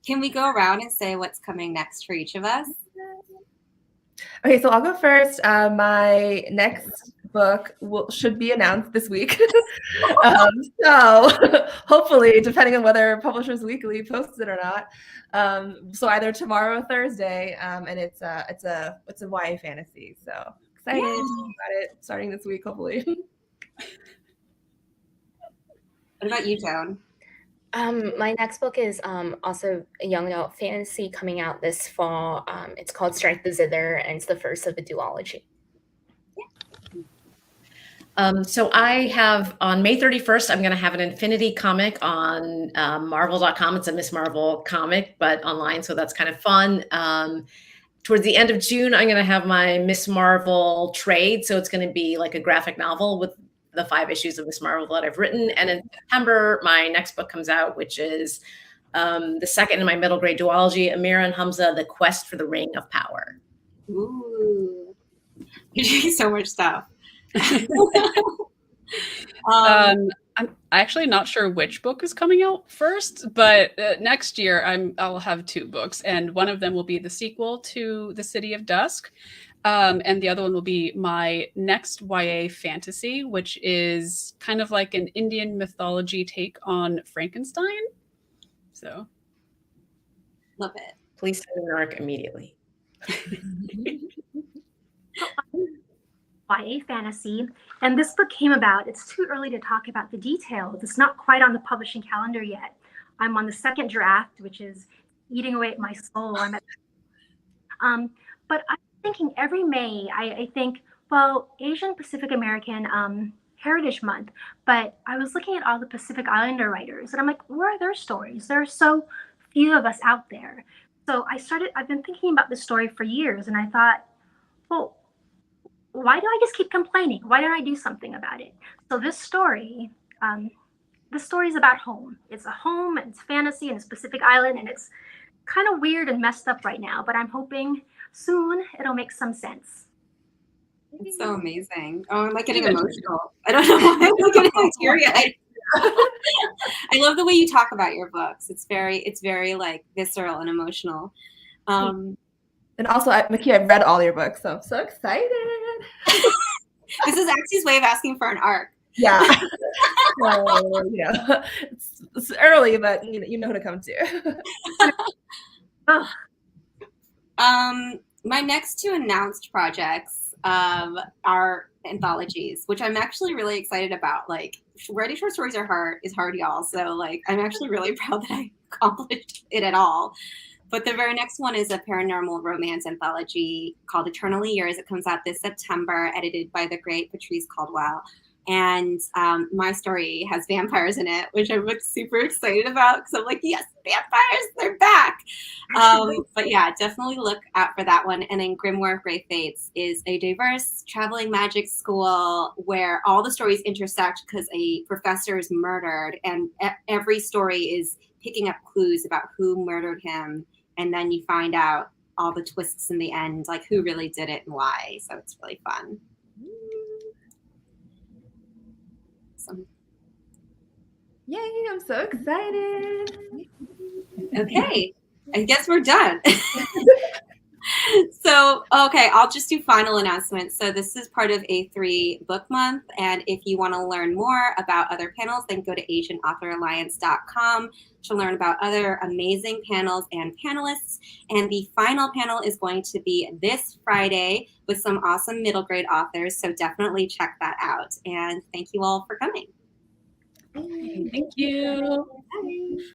Can we go around and say what's coming next for each of us? Okay, so I'll go first. My next book should be announced this week. So hopefully, depending on whether Publishers Weekly posts it or not, so either tomorrow or Thursday, and it's a YA fantasy. So excited about it starting this week, hopefully. What about you, Joan? My next book is also a young adult fantasy coming out this fall. It's called Strike the Zither, and it's the first of a duology. So I have on May 31st, I'm going to have an Infinity comic on Marvel.com. It's a Miss Marvel comic, but online. So that's kind of fun. Towards the end of June, I'm going to have my Miss Marvel trade. So it's going to be like a graphic novel with the 5 issues of Miss Marvel that I've written. And in September, my next book comes out, which is the second in my middle grade duology, Amira and Hamza, The Quest for the Ring of Power. Ooh, you're doing so much stuff. I'm actually not sure which book is coming out first, but next year I'll have 2 books, and one of them will be the sequel to The City of Dusk, and the other one will be my next YA fantasy, which is kind of like an Indian mythology take on Frankenstein. So, Love it. Please send an arc immediately. YA fantasy, and this book came about. It's too early to talk about the details. It's not quite on the publishing calendar yet. I'm on the second draft, which is eating away at my soul. But I'm thinking every May, I think, well, Asian Pacific American Heritage Month, but I was looking at all the Pacific Islander writers, and I'm like, where are their stories? There are so few of us out there. So I've been thinking about this story for years, and I thought, well, why do I just keep complaining? Why don't I do something about it? So this story is about home. It's a home, and it's fantasy, and it's Pacific Island, and it's kind of weird and messed up right now, but I'm hoping soon it'll make some sense. It's so amazing. Oh, I'm like getting emotional. I don't know why I'm getting teary-eyed. I love the way you talk about your books. It's very like visceral and emotional. And also, Makiia, I've read all your books, so I'm so excited. This is Axie's way of asking for an arc. Yeah. So, yeah. It's early, but you know who to come to. My next 2 announced projects are anthologies, which I'm actually really excited about. Like, writing short stories is hard, y'all. So, like, I'm actually really proud that I accomplished it at all. But the very next one is a paranormal romance anthology called Eternally Yours. It comes out this September, edited by the great Patrice Caldwell. And my story has vampires in it, which I'm super excited about because I'm like, yes, vampires, they're back. But yeah, definitely look out for that one. And then Grimoire of Grey Fates is a diverse traveling magic school where all the stories intersect because a professor is murdered, and every story is picking up clues about who murdered him. And then you find out all the twists in the end, like who really did it and why. So it's really fun. Yay, I'm so excited. Okay, I guess we're done. So, okay, I'll just do final announcements. So this is part of A3 Book Month, and if you want to learn more about other panels, then go to AsianAuthorAlliance.com to learn about other amazing panels and panelists. And the final panel is going to be this Friday with some awesome middle grade authors, so definitely check that out. And thank you all for coming. Thank you.